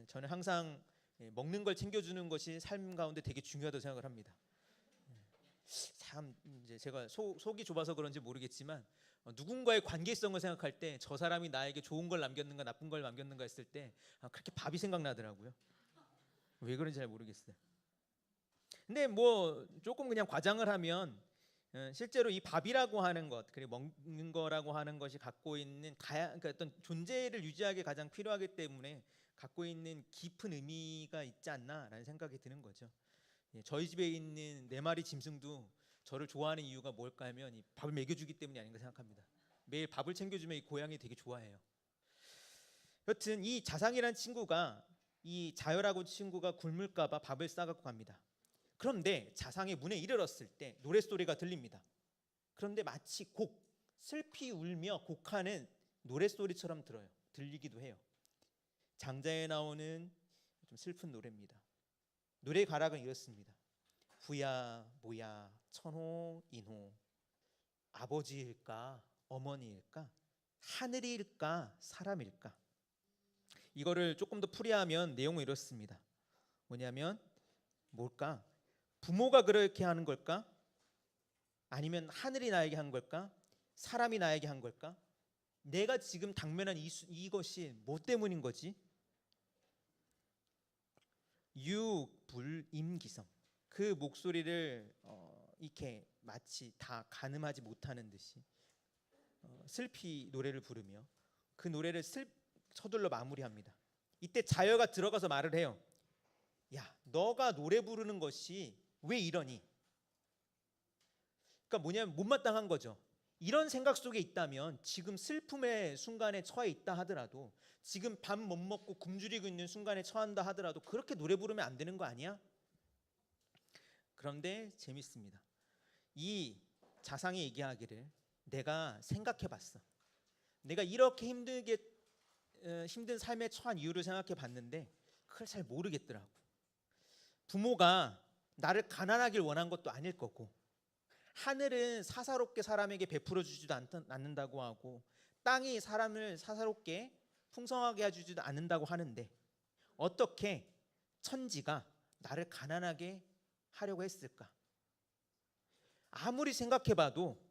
S2: 저는 항상 먹는 걸 챙겨주는 것이 삶 가운데 되게 중요하다고 생각을 합니다. 참 이제 제가 속이 좁아서 그런지 모르겠지만 누군가의 관계성을 생각할 때 저 사람이 나에게 좋은 걸 남겼는가 나쁜 걸 남겼는가 했을 때 그렇게 밥이 생각나더라고요. 왜 그런지 잘 모르겠어요. 근데 뭐 조금 그냥 과장을 하면 실제로 이 밥이라고 하는 것 그리고 먹는 거라고 하는 것이 갖고 있는 그러니까 어떤 존재를 유지하기 가장 필요하기 때문에 갖고 있는 깊은 의미가 있지 않나라는 생각이 드는 거죠. 저희 집에 있는 4마리 짐승도 저를 좋아하는 이유가 뭘까 하면 이 밥을 먹여주기 때문이 아닌가 생각합니다. 매일 밥을 챙겨주면 이 고양이 되게 좋아해요. 여튼 이 자상이란 친구가 이 자열하고 친구가 굶을까봐 밥을 싸갖고 갑니다. 그런데 자상의 문에 이르렀을 때 노랫소리가 들립니다. 그런데 마치 슬피 울며 곡하는 노랫소리처럼 들리기도 해요. 장자에 나오는 좀 슬픈 노래입니다. 노래 가락은 이렇습니다. 부야 모야 천호 인호 아버지일까 어머니일까 하늘일까 사람일까. 이거를 조금 더 풀이하면 내용은 이렇습니다. 뭐냐면 뭘까? 부모가 그렇게 하는 걸까? 아니면 하늘이 나에게 한 걸까? 사람이 나에게 한 걸까? 내가 지금 당면한 이것이 뭐 때문인 거지? 유불임기성 그 목소리를 이렇게 마치 다 가늠하지 못하는 듯이 슬피 노래를 부르며 그 노래를 서둘러 마무리합니다. 이때 자여가 들어가서 말을 해요. 야, 너가 노래 부르는 것이 왜 이러니? 그러니까 뭐냐면 못마땅한 거죠. 이런 생각 속에 있다면 지금 슬픔의 순간에 처해 있다 하더라도 지금 밥 못 먹고 굶주리고 있는 순간에 처한다 하더라도 그렇게 노래 부르면 안 되는 거 아니야? 그런데 재밌습니다. 이 자상이 얘기하기를 내가 생각해 봤어. 내가 이렇게 힘든 삶에 처한 이유를 생각해 봤는데 그걸 잘 모르겠더라고. 부모가 나를 가난하길 원한 것도 아닐 거고 하늘은 사사롭게 사람에게 베풀어 주지도 않는다고 하고 땅이 사람을 사사롭게 풍성하게 해주지도 않는다고 하는데 어떻게 천지가 나를 가난하게 하려고 했을까? 아무리 생각해봐도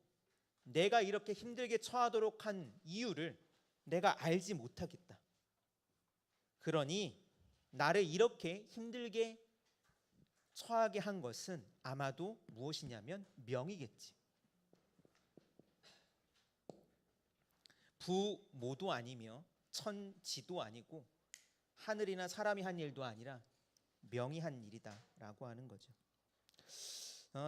S2: 내가 이렇게 힘들게 처하도록 한 이유를 내가 알지 못하겠다. 그러니 나를 이렇게 힘들게 처하게 한 것은 아마도 무엇이냐면 명이겠지. 부모도 아니며 천지도 아니고 하늘이나 사람이 한 일도 아니라 명이 한 일이다라고 하는 거죠.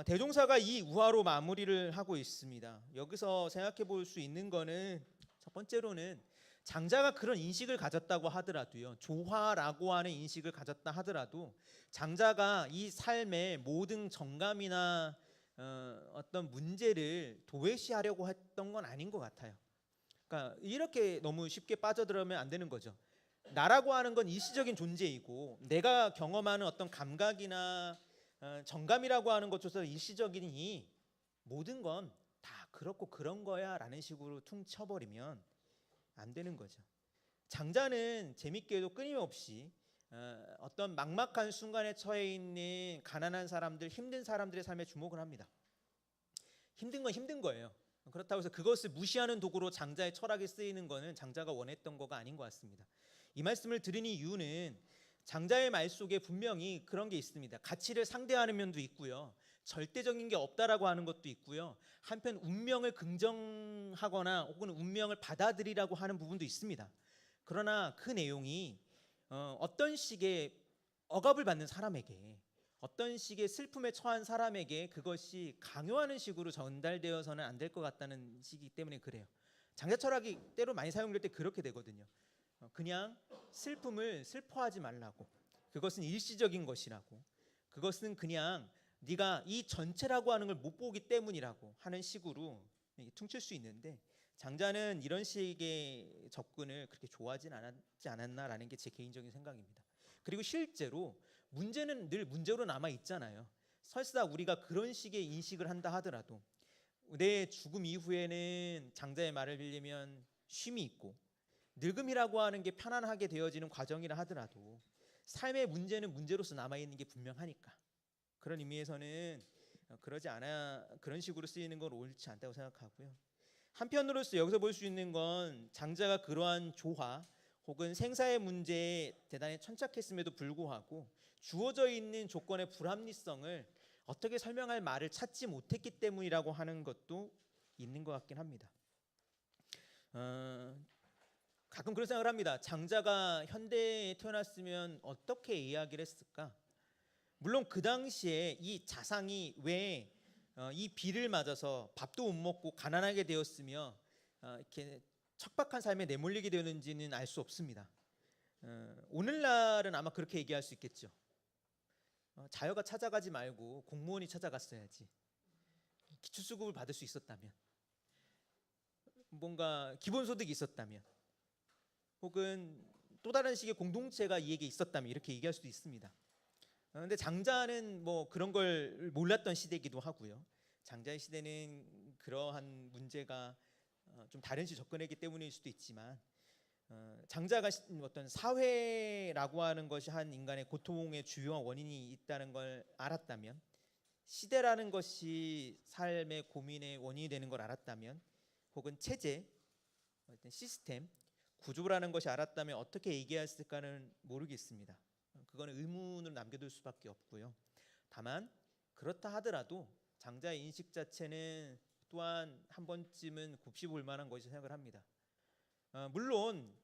S2: 대종사가 이 우화로 마무리를 하고 있습니다. 여기서 생각해 볼 수 있는 거는 첫 번째로는 장자가 그런 인식을 가졌다고 하더라도요, 조화라고 하는 인식을 가졌다 하더라도 장자가 이 삶의 모든 정감이나 어떤 문제를 도외시하려고 했던 건 아닌 것 같아요. 그러니까 이렇게 너무 쉽게 빠져들면 안 되는 거죠. 나라고 하는 건 일시적인 존재이고 내가 경험하는 어떤 감각이나 정감이라고 하는 것조차 일시적이니 모든 건 다 그렇고 그런 거야 라는 식으로 퉁 쳐버리면 안 되는 거죠. 장자는 재밌게도 끊임없이 어떤 막막한 순간에 처해 있는 가난한 사람들, 힘든 사람들의 삶에 주목을 합니다. 힘든 건 힘든 거예요. 그렇다고 해서 그것을 무시하는 도구로 장자의 철학이 쓰이는 것은 장자가 원했던 거가 아닌 것 같습니다. 이 말씀을 드린 이유는 장자의 말 속에 분명히 그런 게 있습니다. 가치를 상대하는 면도 있고요, 절대적인 게 없다라고 하는 것도 있고요, 한편 운명을 긍정하거나 혹은 운명을 받아들이라고 하는 부분도 있습니다. 그러나 그 내용이 어떤 식의 억압을 받는 사람에게, 어떤 식의 슬픔에 처한 사람에게 그것이 강요하는 식으로 전달되어서는 안 될 것 같다는 식이기 때문에 그래요. 장자 철학이 때로 많이 사용될 때 그렇게 되거든요. 그냥 슬픔을 슬퍼하지 말라고, 그것은 일시적인 것이라고, 그것은 그냥 네가 이 전체라고 하는 걸 못 보기 때문이라고 하는 식으로 퉁칠 수 있는데 장자는 이런 식의 접근을 그렇게 좋아하진 않았지 않았나라는 게 제 개인적인 생각입니다. 그리고 실제로 문제는 늘 문제로 남아 있잖아요. 설사 우리가 그런 식의 인식을 한다 하더라도 내 죽음 이후에는 장자의 말을 빌리면 쉼이 있고 늙음이라고 하는 게 편안하게 되어지는 과정이라 하더라도 삶의 문제는 문제로서 남아 있는 게 분명하니까 그런 의미에서는 그러지 않아 그런 식으로 쓰이는 건 옳지 않다고 생각하고요. 한편으로서 여기서 볼 수 있는 건 장자가 그러한 조화 혹은 생사의 문제에 대단히 천착했음에도 불구하고 주어져 있는 조건의 불합리성을 어떻게 설명할 말을 찾지 못했기 때문이라고 하는 것도 있는 것 같긴 합니다. 가끔 그런 생각을 합니다. 장자가 현대에 태어났으면 어떻게 이야기를 했을까? 물론 그 당시에 이 자상이 왜 이 비를 맞아서 밥도 못 먹고 가난하게 되었으며 이렇게 척박한 삶에 내몰리게 되었는지는 알 수 없습니다. 오늘날은 아마 그렇게 얘기할 수 있겠죠. 자녀가 찾아가지 말고 공무원이 찾아갔어야지. 기초수급을 받을 수 있었다면, 뭔가 기본소득이 있었다면, 혹은 또 다른 식의 공동체가 이에게 있었다면 이렇게 얘기할 수도 있습니다. 그런데 장자는 뭐 그런 걸 몰랐던 시대이기도 하고요. 장자의 시대는 그러한 문제가 좀 다른 식으로 접근했기 때문일 수도 있지만 장자가 어떤 사회라고 하는 것이 한 인간의 고통의 주요한 원인이 있다는 걸 알았다면, 시대라는 것이 삶의 고민의 원인이 되는 걸 알았다면, 혹은 체제, 어떤 시스템, 구조라는 것이 알았다면 어떻게 얘기했을까는 모르겠습니다. 그거는 의문을 남겨둘 수밖에 없고요. 다만 그렇다 하더라도 장자의 인식 자체는 또한 한 번쯤은 곱씹을 만한 것이 생각을 합니다. 물론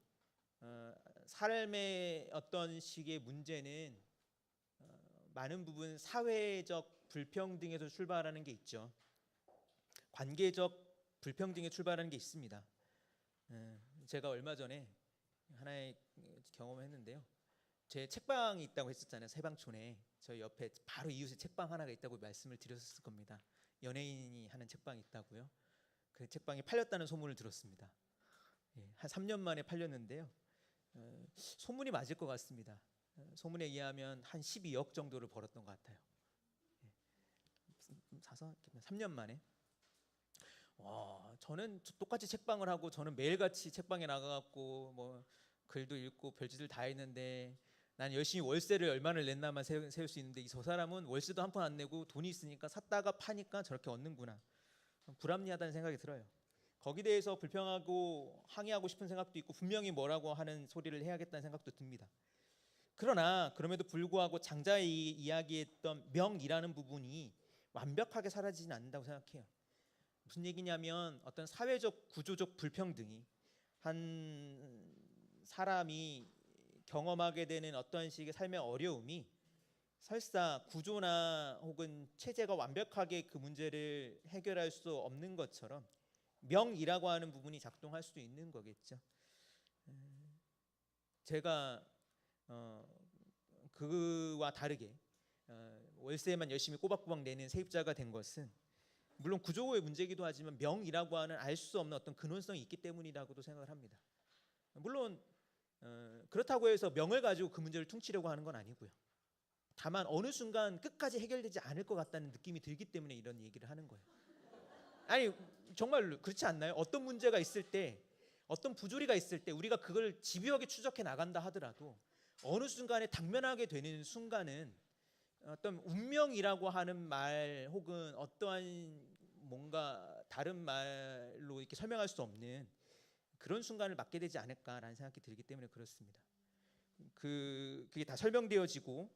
S2: 삶의 어떤 식의 문제는 많은 부분 사회적 불평등에서 출발하는 게 있죠. 관계적 불평등에 출발하는 게 있습니다. 제가 얼마 전에 하나의 경험을 했는데요. 제 책방이 있다고 했었잖아요. 세방촌에 저희 옆에 바로 이웃에 책방 하나가 있다고 말씀을 드렸을 겁니다. 연예인이 하는 책방이 있다고요. 그 책방이 팔렸다는 소문을 들었습니다. 한 3년 만에 팔렸는데요. 소문이 맞을 것 같습니다. 소문에 의하면 한 12억 정도를 벌었던 것 같아요. 사서 3년 만에. 저는 똑같이 책방을 하고 저는 매일같이 책방에 나가갖고 뭐 글도 읽고 별짓을 다 했는데 난 열심히 월세를 얼마를 냈나만 세울 수 있는데 저 사람은 월세도 한 푼 안 내고 돈이 있으니까 샀다가 파니까 저렇게 얻는구나. 불합리하다는 생각이 들어요. 거기에 대해서 불평하고 항의하고 싶은 생각도 있고 분명히 뭐라고 하는 소리를 해야겠다는 생각도 듭니다. 그러나 그럼에도 불구하고 장자의 이야기했던 명이라는 부분이 완벽하게 사라지지는 않는다고 생각해요. 무슨 얘기냐면 어떤 사회적 구조적 불평등이 한 사람이 경험하게 되는 어떤 식의 삶의 어려움이 설사 구조나 혹은 체제가 완벽하게 그 문제를 해결할 수 없는 것처럼 명이라고 하는 부분이 작동할 수도 있는 거겠죠. 제가 그와 다르게 월세만 열심히 꼬박꼬박 내는 세입자가 된 것은 물론 구조의 문제이기도 하지만 명이라고 하는 알 수 없는 어떤 근원성이 있기 때문이라고도 생각을 합니다. 물론 그렇다고 해서 명을 가지고 그 문제를 퉁치려고 하는 건 아니고요. 다만 어느 순간 끝까지 해결되지 않을 것 같다는 느낌이 들기 때문에 이런 얘기를 하는 거예요. 아니 정말 그렇지 않나요? 어떤 문제가 있을 때, 어떤 부조리가 있을 때 우리가 그걸 집요하게 추적해 나간다 하더라도 어느 순간에 당면하게 되는 순간은 어떤 운명이라고 하는 말 혹은 어떠한 뭔가 다른 말로 이렇게 설명할 수 없는 그런 순간을 맞게 되지 않을까라는 생각이 들기 때문에 그렇습니다. 그게 다 설명되어지고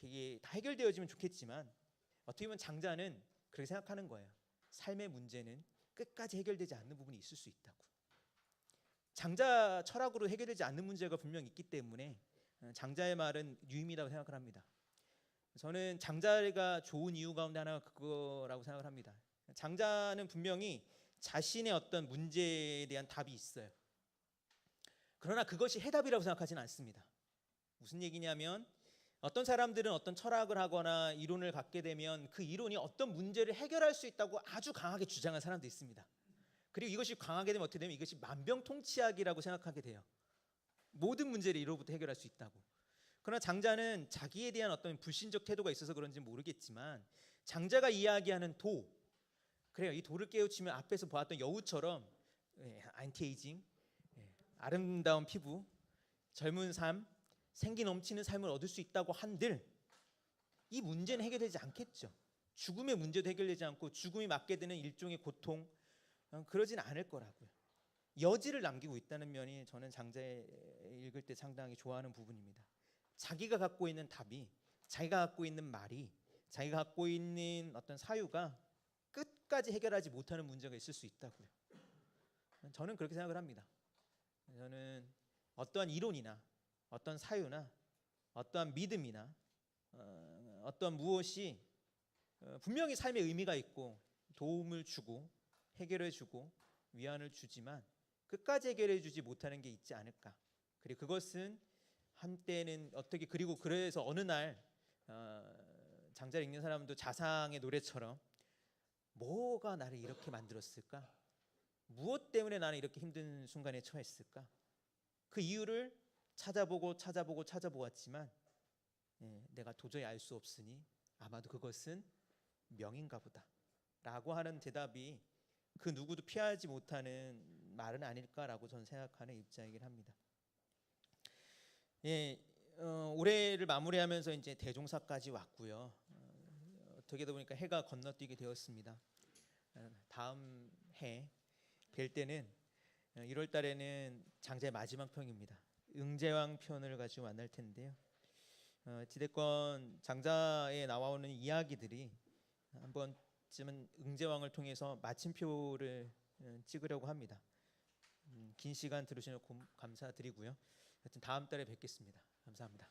S2: 그게 다 해결되어지면 좋겠지만 어떻게 보면 장자는 그렇게 생각하는 거예요. 삶의 문제는 끝까지 해결되지 않는 부분이 있을 수 있다고. 장자 철학으로 해결되지 않는 문제가 분명히 있기 때문에 장자의 말은 유의미하다고 생각을 합니다. 저는 장자가 좋은 이유 가운데 하나가 그거라고 생각을 합니다. 장자는 분명히 자신의 어떤 문제에 대한 답이 있어요. 그러나 그것이 해답이라고 생각하지는 않습니다. 무슨 얘기냐면 어떤 사람들은 어떤 철학을 하거나 이론을 갖게 되면 그 이론이 어떤 문제를 해결할 수 있다고 아주 강하게 주장하는 사람도 있습니다. 그리고 이것이 강하게 되면 어떻게 되면 이것이 만병통치약이라고 생각하게 돼요. 모든 문제를 이로부터 해결할 수 있다고. 그러나 장자는 자기에 대한 어떤 불신적 태도가 있어서 그런지 모르겠지만 장자가 이야기하는 도, 그래요. 이 도를 깨우치면 앞에서 보았던 여우처럼 안티에이징, 아름다운 피부, 젊은 삶, 생기 넘치는 삶을 얻을 수 있다고 한들 이 문제는 해결되지 않겠죠. 죽음의 문제도 해결되지 않고 죽음이 맞게 되는 일종의 고통, 그러진 않을 거라고요. 여지를 남기고 있다는 면이 저는 장자에 읽을 때 상당히 좋아하는 부분입니다. 자기가 갖고 있는 답이, 자기가 갖고 있는 말이, 자기가 갖고 있는 어떤 사유가 끝까지 해결하지 못하는 문제가 있을 수 있다고요. 저는 그렇게 생각을 합니다. 저는 어떠한 이론이나 어떤 사유나 어떠한 믿음이나 어떤 무엇이 분명히 삶의 의미가 있고 도움을 주고 해결해 주고 위안을 주지만 끝까지 해결해 주지 못하는 게 있지 않을까. 그리고 그것은 한때는 어떻게, 그리고 그래서 어느 날 장자를 읽는 사람도 자상의 노래처럼 뭐가 나를 이렇게 만들었을까? 무엇 때문에 나는 이렇게 힘든 순간에 처했을까? 그 이유를 찾아보았지만 내가 도저히 알 수 없으니 아마도 그것은 명인가 보다 라고 하는 대답이 그 누구도 피하지 못하는 말은 아닐까라고 저는 생각하는 입장이긴 합니다. 올해를 마무리하면서 이제 대종사까지 왔고요. 어떻게 보니까 해가 건너뛰게 되었습니다. 다음 해 뵐 때는 1월 달에는 장자의 마지막 편입니다. 응제왕 편을 가지고 만날 텐데요. 어찌됐건 장자에 나와오는 이야기들이 한 번쯤은 응제왕을 통해서 마침표를 찍으려고 합니다. 긴 시간 들으시는 감사드리고요. 하여튼 다음 달에 뵙겠습니다. 감사합니다.